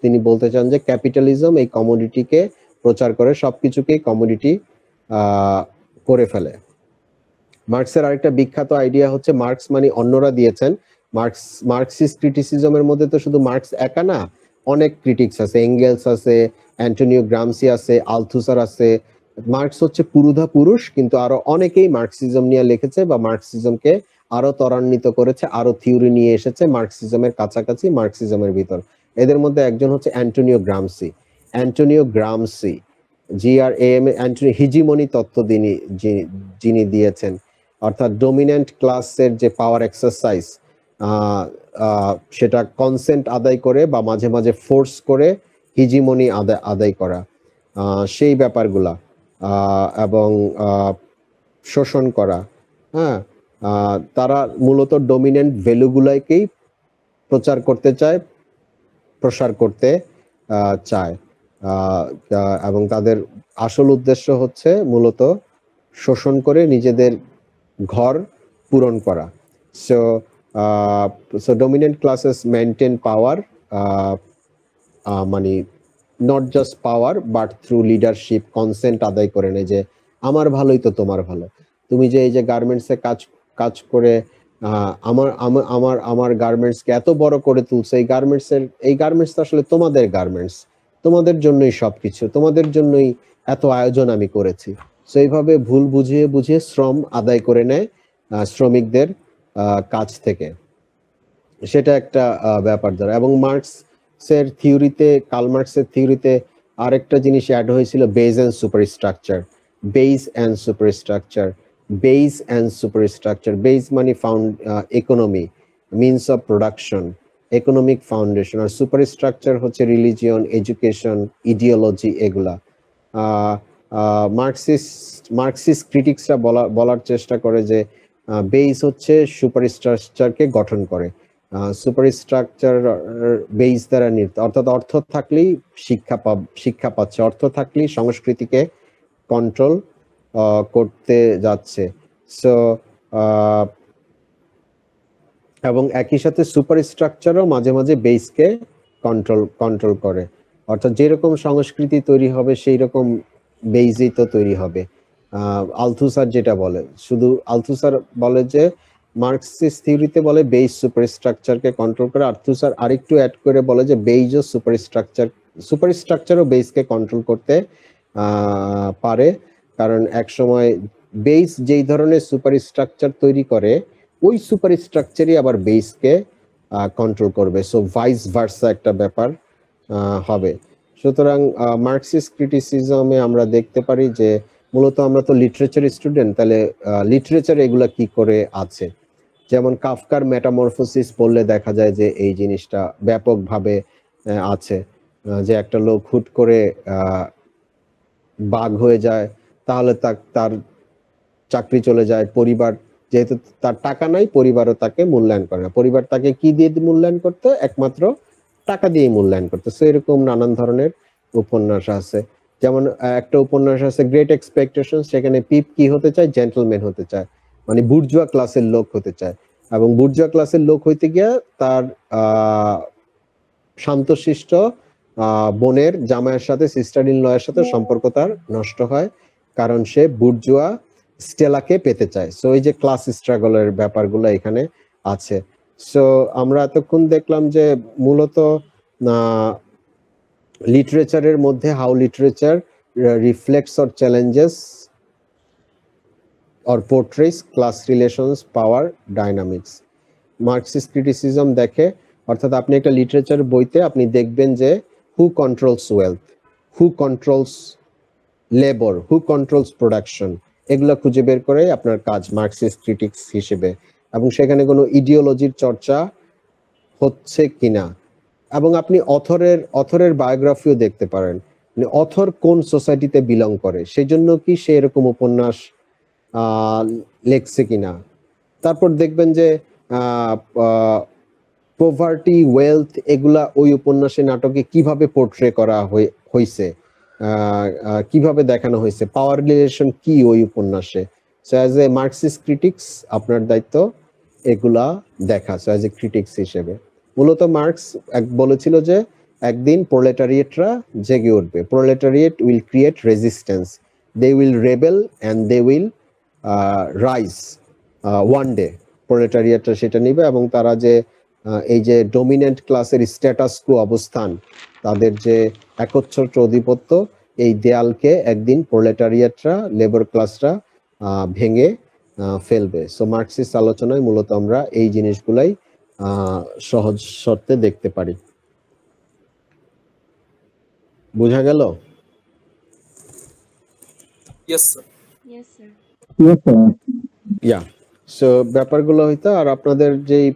তিনি বলতে চান যে ক্যাপিটালিজম এই কমোডিটিকে প্রচার করে, সবকিছুকেই কমোডিটি করে ফেলে। মার্কসের আরেকটা বিখ্যাত আইডিয়া হচ্ছে মার্কস মানে অন্যরা দিয়েছেন। মার্কসিস্ট ক্রিটিসিজমের মধ্যে তো শুধু মার্কস একা না, অনেক ক্রিটিক্স আছে, এঙ্গেলস আছে, অ্যান্টোনিও গ্রামসি আছে, আলথুসার আছে। মার্কস হচ্ছে পুরুধা পুরুষ, কিন্তু আরো অনেকেই মার্কসিজম নিয়ে লিখেছে বা মার্কসিজমকে আরো ত্বরান্বিত করেছে, আরো থিওরি নিয়ে এসেছে মার্কসিজমের কাছাকাছি, মার্কসিজমের ভিতর। এদের মধ্যে একজন হচ্ছে Antonio Gramsci. Antonio Gramsci GRAM Antony hegemony তত্ত্ব যিনি দিয়েছেন, অর্থাৎ ডমিনেন্ট ক্লাসের যে পাওয়ার এক্সারসাইজ, সেটা কনসেন্ট আদায় করে বা মাঝে মাঝে ফোর্স করে হিজিমনি আদায় করা, সেই ব্যাপারগুলা, এবং শোষণ করা। হ্যাঁ, তারা মূলত ডমিনেন্ট ভ্যালুগুলাকেই প্রচার করতে চায়, প্রসার করতে চায়, এবং তাদের আসল উদ্দেশ্য হচ্ছে মূলত শোষণ করে নিজেদের ঘর পূরণ করা। So dominant classes maintain power, মানে not just power but through leadership, consent আদায় করে নেয় যে আমার ভালোই তো তোমার ভালো। তুমি যে এই যে গার্মেন্টসে কাজ করে আমার আমার আমার আমার গার্মেন্টসকে এত বড় করে তুলছে, এই গার্মেন্টস আসলে তোমাদের গার্মেন্টস, তোমাদের জন্যই সবকিছু, তোমাদের জন্যই এত আয়োজন আমি করেছি। সো এইভাবে ভুল বুঝিয়ে শ্রম আদায় করে নেয় শ্রমিকদের কাছ থেকে। সেটা একটা ব্যাপার ধরা। এবং মার্কসের থিওরিতে, কার্ল মার্কসের থিওরিতে আরেকটা জিনিস অ্যাড হয়েছিল, বেজ অ্যান্ড সুপারস্ট্রাকচার। বেজ মানে economy, means of production, economic foundation. আর সুপারস্ট্রাকচার হচ্ছে রিলিজিয়ন, এডুকেশন, ইডিওলজি, এগুলা। মার্কসিস্ট ক্রিটিক্সরা বলার চেষ্টা করে যে বেজ হচ্ছে সুপারস্ট্রাকচারকে গঠন করে। সুপারস্ট্রাকচার বেজ দ্বারা অর্থাৎ অর্থ থাকলেই শিক্ষা পাচ্ছে, অর্থ থাকলেই সংস্কৃতিকে কন্ট্রোল করতে যাচ্ছে। সো এবং একই সাথে সুপারস্ট্রাকচারও মাঝে মাঝে বেসকে কন্ট্রোল করে। অর্থাৎ যেরকম সংস্কৃতি তৈরি হবে সেই রকম বেইজই তো তৈরি হবে। আলথুসার যেটা বলে, শুধু আলথুসার বলে যে মার্কসিস্ট থিওরিতে বলে বেইজ সুপারস্ট্রাকচারকে কন্ট্রোল করে, আলথুসার আরেকটু অ্যাড করে বলে যে বেইজও সুপারস্ট্রাকচারও বেইজকে কন্ট্রোল করতে পারে। কারণ এক সময় বেইজ যেই ধরনের সুপারস্ট্রাকচার তৈরি করে, ওই সুপারস্ট্রাকচারই আবার বেইজকে কন্ট্রোল করবে। সো ভাইস ভার্সা একটা ব্যাপার হবে। সুতরাং মার্কসিস্ট ক্রিটিসিজমে আমরা দেখতে পারি যে মূলত আমরা তো লিটারেচার স্টুডেন্ট, তাহলে লিটারেচার এগুলা কি করে আছে। যেমন কাফকার মেটামরফোসিস পড়লে দেখা যায় যে এই জিনিসটা ব্যাপকভাবে আছে, যে একটা লোক হুট করে বাঘ হয়ে যায়, তাহলে তার চাকরি চলে যায়, পরিবার যেহেতু তার টাকা নাই, পরিবারও তাকে মূল্যায়ন করে না। পরিবার তাকে কি দিয়ে মূল্যায়ন করতো? একমাত্র টাকা দিয়ে মূল্যায়ন করতো। সো এরকম নানান ধরনের উপন্যাস আছে। যেমন একটা উপন্যাস আছে গ্রেট এক্সপেকটেশন, সেখানে পিপ কি হতে চায়? জেন্টলম্যান হতে চায়, মানে বুর্জুয়া ক্লাসের লোক হতে চায়। এবং বুর্জুয়া ক্লাসের লোক হইতে গিয়া তার শান্তশিষ্ট বোনের জামাইয়ের সাথে, সিস্টার ইন লয়ের সাথে সম্পর্ক তার নষ্ট হয়, কারণ সে বুর্জুয়া স্টেলাকে পেতে চায়। সো এই যে ক্লাস স্ট্রাগলের ব্যাপারগুলো এখানে আছে। সো আমরা এতক্ষণ দেখলাম যে মূলত লিটারেচারের মধ্যে how literature reflects or challenges or পোর্ট্রেস class relations, power dynamics. Marxist criticism দেখে, অর্থাৎ আপনি একটা লিটারেচার বইতে আপনি দেখবেন যে হু কন্ট্রোলস ওয়েলথ, হু কন্ট্রোলস লেবার, হু কন্ট্রোলস প্রোডাকশন, এগুলো খুঁজে বের করে আপনার কাজ মার্কসিস্ট ক্রিটিক্স হিসেবে। এবং সেখানে কোনো ইডিওলজির চর্চা হচ্ছে কিনা, এবং আপনি অথরের বায়োগ্রাফিও দেখতে পারেন, মানে অথর কোন সোসাইটিতে বিলং করে, সেই জন্য কি সে এরকম উপন্যাস লেখছে কিনা। তারপর দেখবেন যে পভার্টি, ওয়েলথ, এগুলা ওই উপন্যাসে নাটকে কিভাবে পোর্ট্রে করা হয়েছে, কিভাবে দেখানো হয়েছে, পাওয়ার রিলেশন কি ওই উপন্যাসে। So as a Marxist critics আপনার দায়িত্ব এগুলা দেখা। সো অ্যাজ এ ক্রিটিক্স হিসেবে মূলত মার্কস বলেছিল যে একদিন প্রোলেটারিয়েটরা জেগে উঠবে, proletariat will create resistance, they will rebel and they will rise one day. প্রোলেটারিয়েটরা সেটা নিবে এবং তারা যে এই যে ডমিনেন্ট ক্লাসের স্ট্যাটাস কো অবস্থান, তাদের যে একচ্ছত্র আধিপত্য, এই দেয়ালকে একদিন প্রোলেটারিয়েটরা, লেবার ক্লাসরা ভেঙে ফেলবে। সো মার্কসিস্ট আলোচনায় মূলত আমরা এই জিনিসগুলাই সহজ শর্তে দেখতে পারি। বোঝা গেল? Yes sir. Yes sir. Yeah, so ব্যাপারগুলো হইতো। আর আপনাদের যেই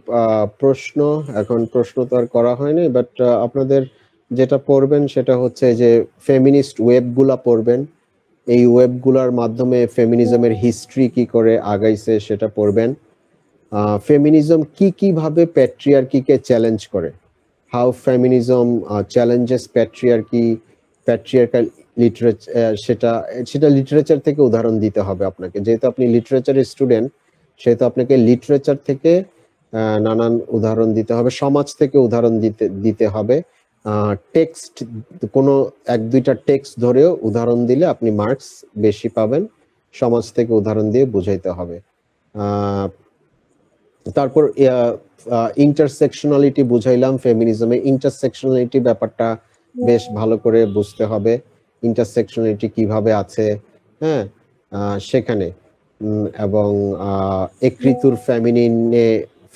প্রশ্ন, এখন প্রশ্ন তো আর করা হয়নি, বাট আপনাদের যেটা পড়বেন সেটা হচ্ছে যে ফেমিনিস্ট ওয়েবগুলা পড়বেন। এই ওয়েবগুলার মাধ্যমে ফেমিনিজমের হিস্ট্রি কি করে আগাইছে সেটা পড়বেন। ফেমিনিজম কিভাবে প্যাট্রিয়ার্কিকে চ্যালেঞ্জ করে, how feminism challenges patriarchy, patriarchal literature, সেটা লিটারেচার থেকে উদাহরণ দিতে হবে আপনাকে। যেহেতু আপনি লিটারেচারের স্টুডেন্ট, সেহেতু আপনাকে লিটারেচার থেকে নানান উদাহরণ দিতে হবে, সমাজ থেকে উদাহরণ দিতে হবে। টেক্সট, কোনো এক দুইটা টেক্সট ধরেও উদাহরণ দিলে আপনি মার্কস বেশি পাবেন, সমাজ থেকে উদাহরণ দিয়ে বুঝাইতে হবে। তারপর ইন্টারসেকশনালিটি বুঝাইলাম ফেমিনিজমে। ইন্টারসেকশনালিটি ব্যাপারটা বেশ ভালো করে বুঝতে হবে, ইন্টারসেকশনালিটি কিভাবে আছে, হ্যাঁ, সেখানে। এবং এক ঋতুর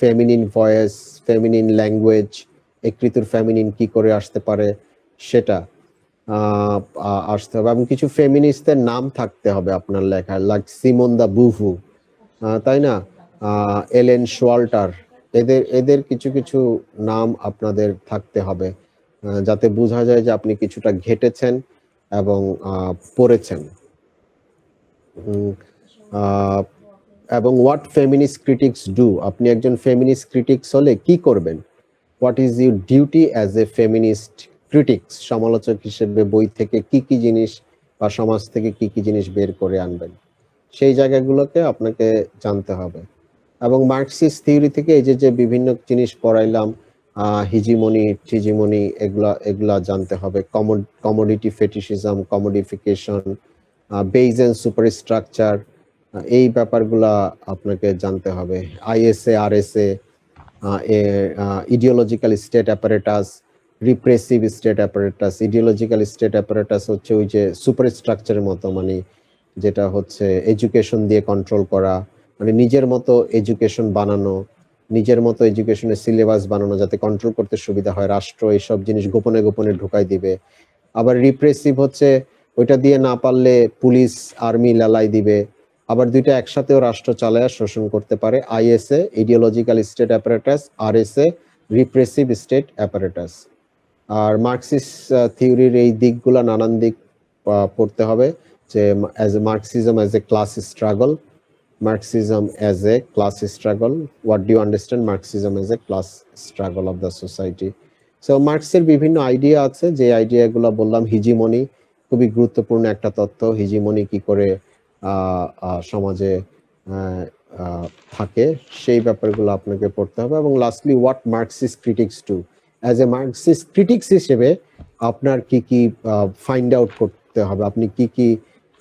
ফেমিনিন ভয়েস, ফেমিনিন ল্যাঙ্গুয়েজ, এক ঋতুর ফেমিনিন কি করে আসতে পারে সেটা আসতে হবে। এবং কিছু ফেমিনিস্টদের নাম থাকতে হবে আপনার লেখায়, লাইক সিমন দা বুভু, তাই না, এলেন শোয়াল্টার, এদের কিছু কিছু নাম আপনাদের থাকতে হবে, যাতে বোঝা যায় যে আপনি কিছুটা ঘেটেছেন এবং পড়েছেন। এবং হোয়াট ফেমিনিস্ট ক্রিটিক্স ডু, আপনি একজন ফেমিনিস্ট ক্রিটিক্স হলে কি করবেন, what is your duty as a feminist critics, সমালোচক হিসেবে বই থেকে কি কি জিনিস বা সমাজ থেকে কি কি জিনিস বের করে আনবেন, সেই জায়গাগুলোকে আপনাকে জানতে হবে। এবং মার্কসিস্ট থিওরি থেকে এই যে বিভিন্ন জিনিস পড়াইলাম, হিজিমনি, টিজিমনি, এগুলা জানতে হবে। কমোডিটি ফেটিশিজম, কমোডিফিকেশন, বেইজেন সুপারস্ট্রাকচার, এই ব্যাপারগুলা আপনাকে জানতে হবে। ISA, RSA, ideological state apparatus, repressive state apparatus. Ideological state apparatus হচ্ছে ওই যে সুপারস্ট্রাকচারের মতো, মানে যেটা হচ্ছে এডুকেশন দিয়ে কন্ট্রোল করা, মানে নিজের মতো এডুকেশন বানানো, নিজের মতো এডুকেশনের সিলেবাস বানানো যাতে কন্ট্রোল করতে সুবিধা হয়, রাষ্ট্র এইসব জিনিস গোপনে গোপনে ঢুকাই দিবে। আবার রিপ্রেসিভ হচ্ছে ওইটা দিয়ে না পারলে পুলিশ, আর্মি লালাই দিবে। আবার দুইটা একসাথেও রাষ্ট্র চালায়া শোষণ করতে পারে। ISA ideological state apparatus, RSA repressive state apparatus. আর মার্কসিস্ট থিওরির এই দিকগুলা, নানান দিক পড়তে হবে, যে as a Marxism as a class struggle, Marxism as a class struggle. What do you understand Marxism as a class struggle of the society? So মার্কসের বিভিন্ন আইডিয়া আছে, যে আইডিয়াগুলো বললাম। হিজিমনি খুবই গুরুত্বপূর্ণ একটা তত্ত্ব, হিজিমনি কি করে সমাজে থাকে, সেই ব্যাপারগুলো আপনাকে পড়তে হবে। এবং lastly what Marxist critics do, as a Marxist critics হিসেবে আপনার কি কি ফাইন্ড আউট করতে হবে, আপনি কি কি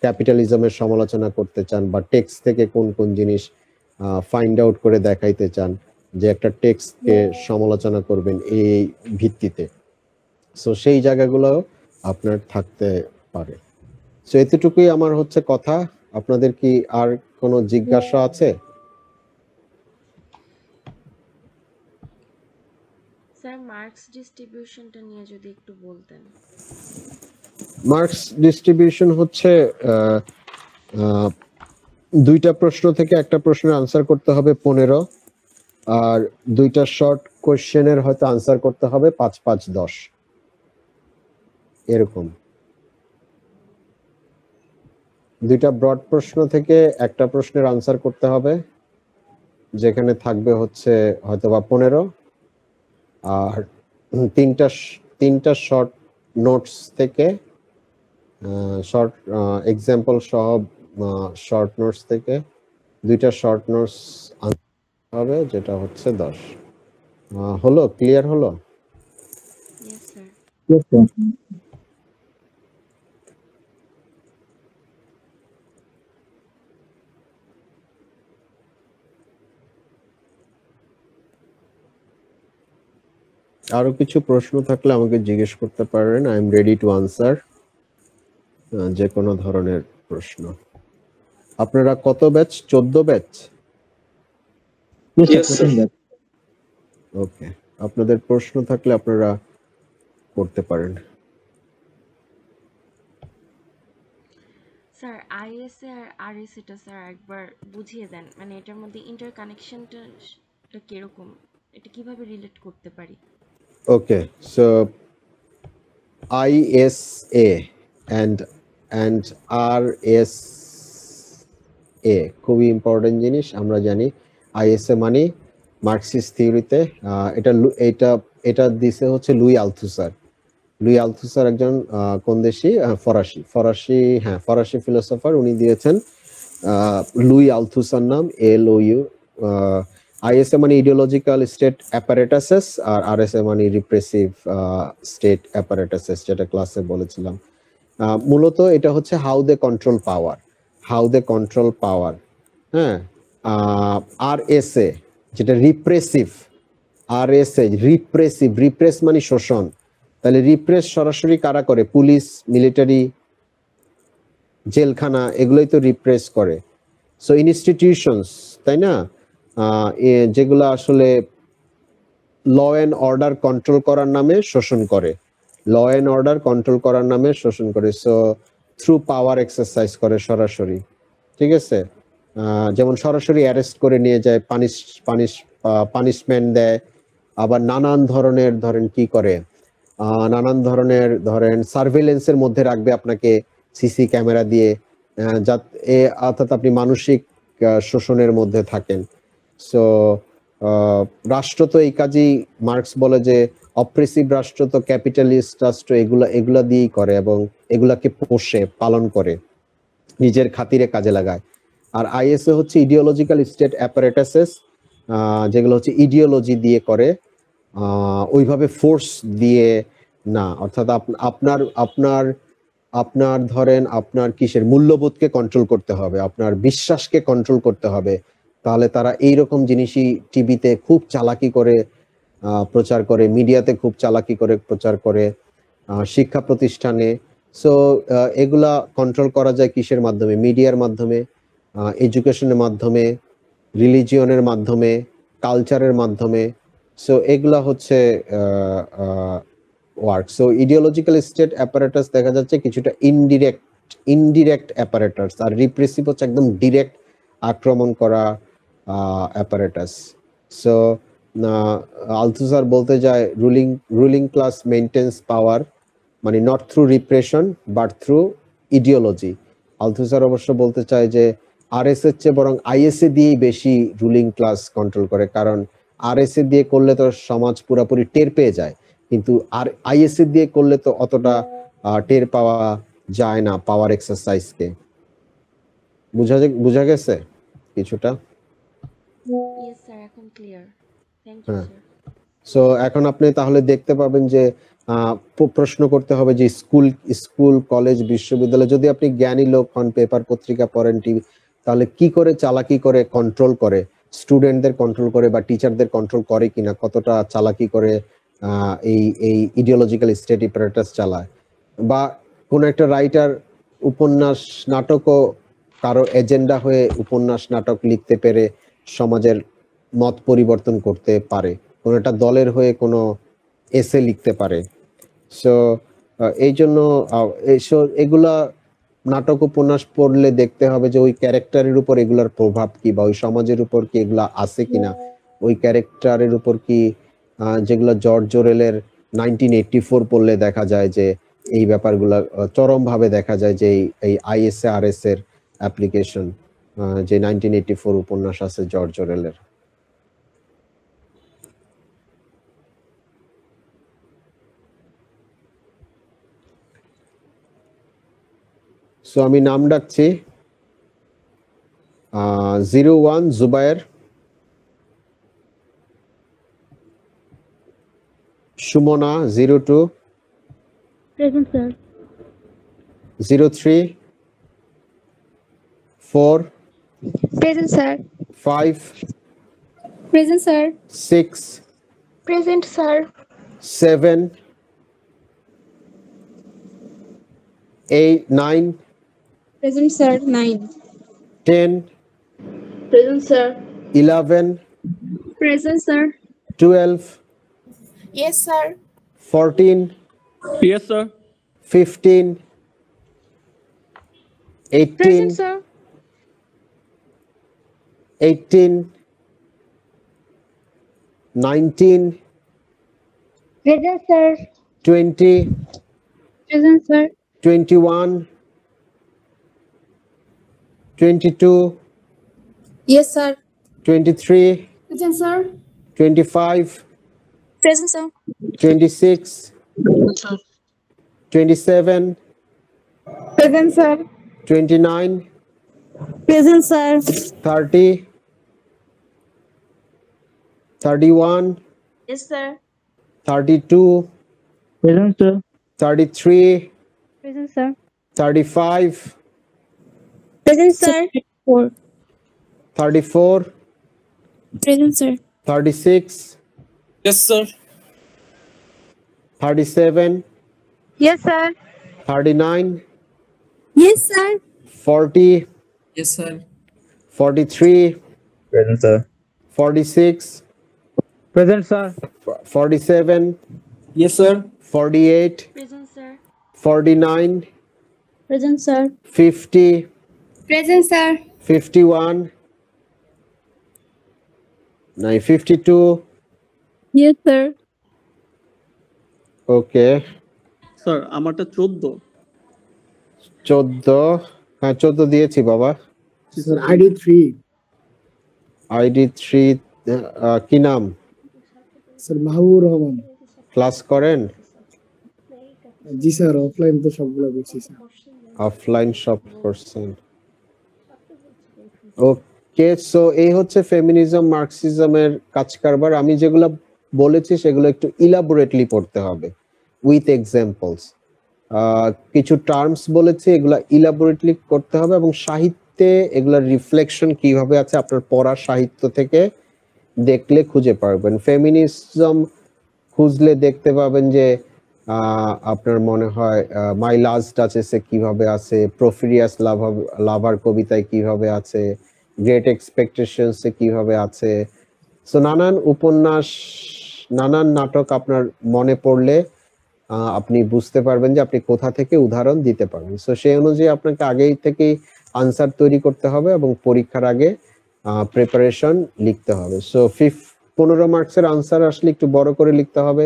ক্যাপিটালিজমের সমালোচনা করতে চান, বা টেক্সট থেকে কোন কোন জিনিস ফাইন্ড আউট করে দেখাইতে চান, যে একটা টেক্সটকে সমালোচনা করবেন এই ভিত্তিতে। সো সেই জায়গাগুলো আপনার থাকতে পারে। সো এতটুকুই আমার হচ্ছে কথা। আপনাদের কি আর কোনো জিজ্ঞাসা আছে? স্যার, মার্কস ডিস্ট্রিবিউশনটা নিয়ে যদি একটু বলতেন। মার্কস ডিস্ট্রিবিউশন হচ্ছে দুইটা প্রশ্ন থেকে একটা প্রশ্নের আনসার করতে হবে 15, আর দুইটা শর্ট কোশ্চেনের হয়তো আনসার করতে হবে 5, 5, 10 এরকম। দুইটা ব্রড প্রশ্ন থেকে একটা প্রশ্নের আনসার করতে হবে, যেখানে থাকবে হচ্ছে হয়তোবা 15, আর তিনটা শর্ট নোটস থেকে শর্ট এক্সাম্পল সহ শর্ট নোটস থেকে 2টা শর্ট নোটস হবে, যেটা হচ্ছে 10। হলো, ক্লিয়ার হলো? Yes sir. Yes, sir. আরো কিছু প্রশ্ন থাকলে আমাকে জিজ্ঞেস করতে পারেন। I am ready to answer যে কোনো ধরনের প্রশ্ন। আপনারা কত batch? 14 batch? Yes, Yes, sir. sir. 14 batch. ওকে, আপনাদের প্রশ্ন থাকলে আপনারা করতে পারেন। স্যার আইএসএ আর আরএসএটা স্যার একবার বুঝিয়ে দেন, মানে এটার মধ্যে ইন্টারকানেকশনটা কিরকম, এটা কিভাবে রিলেট করতে পারি? ওকে, সো ISA and RSA খুবই ইম্পর্টেন্ট জিনিস। আমরা জানি ISA মানে মার্কসিস্ট থিওরিতে এটা দিছে হচ্ছে লুই আলথুসার। লুই আলথুসার একজন কোন দেশি? ফরাসি ফিলোসোফার। উনি দিয়েছেন লুই আলথুসার নাম, LOU। ISA মানে ইডিওলজিক্যাল স্টেট অ্যাপারেটাসেস, আর RSA মানে রিপ্রেসিভ স্টেট অ্যাপারেটাসেস, যেটা ক্লাসে বলেছিলাম। মূলত এটা হচ্ছে হাউ দে কন্ট্রোল পাওয়ার। হ্যাঁ, RSA যেটা রিপ্রেসিভ, রিপ্রেস মানে শোষণ। তাহলে রিপ্রেস সরাসরি কারা করে? পুলিশ, মিলিটারি, জেলখানা, এগুলোই তো রিপ্রেস করে। সো ইনস্টিটিউশনস, তাই না, যেগুলো আসলে ল অ্যান্ড অর্ডার কন্ট্রোল করার নামে শোষণ করে, সো থ্রু পাওয়ার এক্সারসাইজ করে সরাসরি। ঠিক আছে, যেমন সরাসরি অ্যারেস্ট করে নিয়ে যায়, পানিশমেন্ট দেয়, আবার নানান ধরনের ধরেন সার্ভেলেন্সের মধ্যে রাখবে আপনাকে সিসি ক্যামেরা দিয়ে, অর্থাৎ আপনি মানসিক শোষণের মধ্যে থাকেন। সো রাষ্ট্র তো এই কাজই, মার্কস বলে যে অপ্রেসিভ রাষ্ট্র তো ক্যাপিটালিস্ট রাষ্ট্র এগুলা দিয়েই করে, এবং এগুলাকে পোষে, পালন করে, নিজের খাতিরে কাজে লাগায়। আর ISA হচ্ছে ইডিওলজিক্যাল স্টেট অ্যাপারেটাসেস, যেগুলো হচ্ছে ইডিওলজি দিয়ে করে, ওইভাবে ফোর্স দিয়ে না। অর্থাৎ আপনার ধরেন আপনার কিসের মূল্যবোধকে কন্ট্রোল করতে হবে, আপনার বিশ্বাসকে কন্ট্রোল করতে হবে। তাহলে তারা এইরকম জিনিসই টিভিতে খুব চালাকি করে প্রচার করে, মিডিয়াতে খুব চালাকি করে প্রচার করে, শিক্ষা প্রতিষ্ঠানে। সো এগুলা কন্ট্রোল করা যায় কিসের মাধ্যমে? মিডিয়ার মাধ্যমে, এডুকেশনের মাধ্যমে, রিলিজিয়নের মাধ্যমে, কালচারের মাধ্যমে। সো এগুলা হচ্ছে work. So ideological state apparatus দেখা যাচ্ছে কিছুটা ইনডিরেক্ট অ্যাপারেটাস, আর রিপ্রেসিভ হচ্ছে একদম ডিরেক্ট আক্রমণ করা অ্যাপারেটাস। সো আলথুসার বলতে যায় রুলিং ক্লাস মেইনটেন্স পাওয়ার, মানে not through repression but through ideology. Althusser অবশ্য বলতে চায় যে RSA চেয়ে বরং ISA দিয়েই বেশি রুলিং ক্লাস কন্ট্রোল করে, কারণ RSA দিয়ে করলে তো সমাজ পুরোপুরি টের পেয়ে যায়, কিন্তু ISA দিয়ে করলে তো অতটা টের পাওয়া যায় না পাওয়ার এক্সারসাইজকে। বুঝা গেছে কিছুটা? ইয়েস স্যার, এখন ক্লিয়ার। থ্যাংক ইউ হ্যাঁ। স্যার। সো এখন আপনি তাহলে দেখতে পাবেন যে প্রশ্ন করতে হবে যে স্কুল, কলেজ, বিশ্ববিদ্যালয়, যদি আপনি জ্ঞানী লোক হন, পেপার পত্রিকা পড়েন, টিভি, তাহলে কি করে চালাকি করে কন্ট্রোল করে, স্টুডেন্টদের কন্ট্রোল করে বা টিচারদের কন্ট্রোল করে কিনা, কতটা চালাকি করে এই ইডিওলজিক্যাল স্টেট অ্যাপারেটাস চালায়। বা কোন একটা রাইটার উপন্যাস, নাটকও কারো এজেন্ডা হয়ে উপন্যাস, নাটক লিখতে পেরে সমাজের মত পরিবর্তন করতে পারে, কোন একটা দলের হয়ে কোনো এসে লিখতে পারে। সো এই জন্য এগুলা নাটক, উপন্যাস পড়লে দেখতে হবে যে ওই ক্যারেক্টারের উপর এগুলার প্রভাব কি, বা ওই সমাজের উপর কি এগুলা আছে কিনা, ওই ক্যারেক্টারের উপর কি, যেগুলো জর্জ অরেলের 1984 পড়লে দেখা যায় যে এই ব্যাপারগুলা চরম ভাবে দেখা যায় যে এই ISA RS এর অ্যাপ্লিকেশন, যে 1984 উপন্যাস আছে জর্জ অরেলের। সো আমি নাম ডাকছি 01 Zubair, Sumana 02, Present, sir. 03, 4, Present, sir. 5, Present, sir. 6, Present, sir. 7, 8, 9, Present, sir. 9. 10, Present, sir. 11, Present, sir. 12, Yes, sir. 14, Yes, sir. 15, 18, Present, sir. 18, 19, Present, sir. 20, Present, sir. 21, 22, Yes, sir. 23, Present, sir. 25, Present, sir. 26, 27, Present, sir. 29, Present, sir. 30, 31, Yes, sir. 32, Present, sir. 33, Present, sir. 35, Present, sir. 4. 34, Present, sir. 36, Yes, sir. 37, Yes, sir. 39, Yes, sir. 40, Yes, sir. 43, Present, sir. 46, Present, sir. 47, Yes, sir. 48, Present, sir. 49, Present, sir. 50, Present, sir. 51, 52. Yes, sir. ওকে, sir আমারটা 14। 14, হ্যাঁ 14 দিয়েছি বাবা। Sir ID3 ID 3, কি নাম? Sir Mahbubur Rahman. Class করেন? জি sir, offline তো সবগুলো বুঝছি স্যার। অফলাইন সব করছেন? ওকে, সো এই হচ্ছে ফেমিনিজম মার্কসিজমের কাজ কারবার। আমি যেগুলো বলেছি সেগুলো একটু ইলাবোরেটলি পড়তে হবে উইথ এক্সাম্পলস। কিছু টার্মস বলেছি, এগুলা ইলাবোরেটলি করতে হবে, এবং সাহিত্যে এগুলার রিফ্লেকশন কিভাবে আছে আপনার পড়া সাহিত্য থেকে দেখলে খুঁজে পারবেন। ফেমিনিজম খুঁজলে দেখতে পাবেন যে আপনার মনে হয় মাই লাস্ট ডাচেসে কিভাবে আছে, প্রোফিরিয়াস লাভার কবিতায় কিভাবে আছে, গ্রেট এক্সপেকটেশনসে কিভাবে আছে। সো নানান উপন্যাস, নানান নাটক আপনার মনে পড়লে আপনি বুঝতে পারবেন যে আপনি কোথা থেকে উদাহরণ দিতে পারবেন। সো সেই অনুযায়ী আপনাকে আগেই থেকেই আনসার তৈরি করতে হবে এবং পরীক্ষার আগে প্রিপারেশন লিখতে হবে। সো 15 মার্কসের আনসার আসলে একটু বড় করে লিখতে হবে,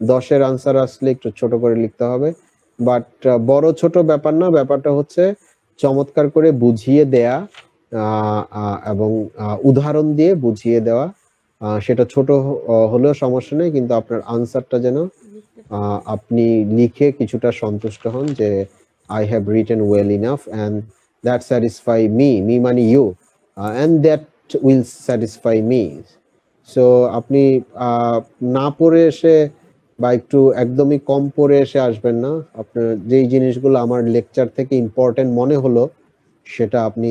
10-এর আনসার আসলে একটু ছোট করে লিখতে হবে। বাট বড় ছোট ব্যাপার না, ব্যাপারটা হচ্ছে চমৎকার করে বুঝিয়ে দেয়া এবং উদাহরণ দিয়ে বুঝিয়ে দেওয়া। সেটা ছোট হলেও সমস্যা নেই, কিন্তু আপনার আনসারটা যেন আপনি লিখে কিছুটা সন্তুষ্ট হন যে I have written well enough and that satisfy me, me মানে you, and that will satisfy me. So আপনি না পড়ে এসে বা একটু একদমই কম পড়ে এসে আসবেন না। আপনার যেই জিনিসগুলো আমার লেকচার থেকে ইম্পর্টেন্ট মনে হলো সেটা আপনি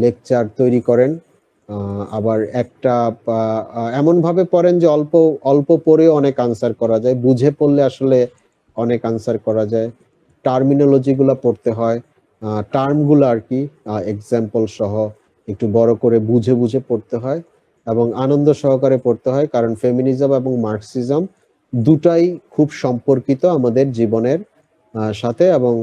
লেকচার তৈরি করেন। আবার একটা এমন ভাবে পড়েন যে অল্প অল্প পড়েও অনেক আনসার করা যায়, বুঝে পড়লে আসলে অনেক আনসার করা যায়। টার্মিনোলজি গুলা পড়তে হয়, টার্মগুলো আর কি এক্সাম্পল সহ একটু বড় করে বুঝে বুঝে পড়তে হয় এবং আনন্দ সহকারে পড়তে হয়, কারণ ফেমিনিজম এবং মার্কসিজম দুটাই খুব সম্পর্কিত আমাদের জীবনের সাথে, এবং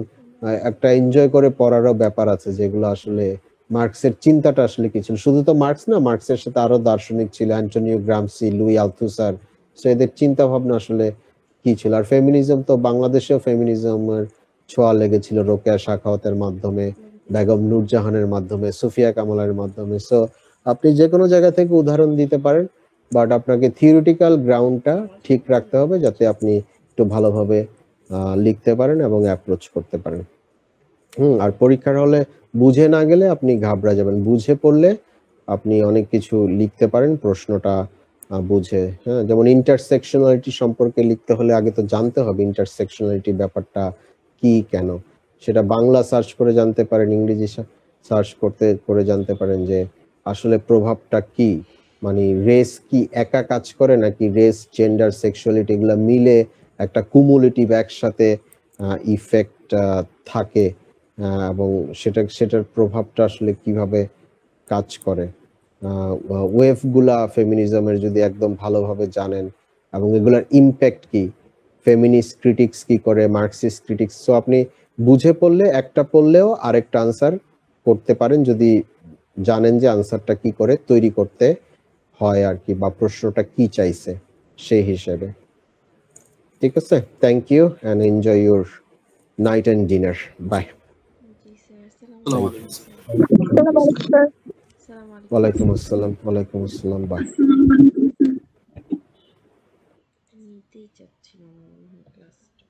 একটা এনজয় করে পড়ারও ব্যাপার আছে, যেগুলো আসলে মার্কসের চিন্তাটা আসলে কি ছিল। শুধু তো মার্কস না, মার্কসের সাথে আরো দার্শনিক ছিল, Antonio Gramsci, Luis Althusser. So এদের চিন্তা ভাবনা আসলে কি ছিল। আর ফেমিনিজম তো বাংলাদেশেও ফেমিনিজমের ছোঁয়া লেগেছিল রোকেয়া সাখাওয়াতের মাধ্যমে, বেগম নূরজাহানের মাধ্যমে, সুফিয়া কামালের মাধ্যমে। সো আপনি যে কোনো জায়গা থেকে উদাহরণ দিতে পারেন, বাট আপনাকে থিওরিটিক্যাল গ্রাউন্ডটা ঠিক রাখতে হবে যাতে আপনি একটু ভালোভাবে লিখতে পারেন এবং অ্যাপ্রোচ করতে পারেন। আর পরীক্ষার হলে বুঝে না গেলে আপনি ঘাবড়া যাবেন, বুঝে পড়লে আপনি অনেক কিছু লিখতে পারেন প্রশ্নটা বুঝে। হ্যাঁ, যেমন ইন্টারসেকশনালিটি সম্পর্কে লিখতে হলে আগে তো জানতে হবে ইন্টারসেকশনালিটি ব্যাপারটা কি, কেন। সেটা বাংলা সার্চ করে জানতে পারেন, ইংরেজি সার্চ করে জানতে পারেন যে আসলে প্রভাবটা কি, মানে রেস কি একা কাজ করে নাকি রেস, জেন্ডার, সেক্সুয়ালিটি এগুলা মিলে একটা কুমুলেটিভ একসাথে ইফেক্ট থাকে, এবং সেটার প্রভাবটা আসলে কিভাবে কাজ করে। ওয়েভগুলা ফেমিনিজমের যদি একদম ভালোভাবে জানেন এবং এগুলার ইম্প্যাক্ট কি, ফেমিনিস্ট ক্রিটিক্স কি করে, মার্কসিস্ট ক্রিটিক্স, সো আপনি বুঝে পড়লে একটা পড়লেও আরেকটা আনসার করতে পারেন যদি জানেন যে আনসারটা কি করে তৈরি করতে হয় আর কি, বা প্রশ্নটা কি চাইছে সেই হিসেবে। ঠিক আছে, thank you and enjoy your night and dinner. Bye. জি স্যার, আসসালামু আলাইকুম। আসসালামু আলাইকুম। ওয়ালাইকুম আসসালাম। ওয়ালাইকুম আসসালাম। বাই। নিতেই চাচ্ছিল না মনে হয় ক্লাসটা।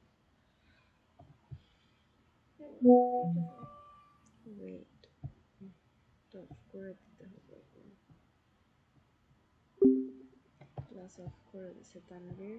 ওয়েট, তো অফ করে দিতে হবে। ক্লাস অফ করে দিছে তানভীর।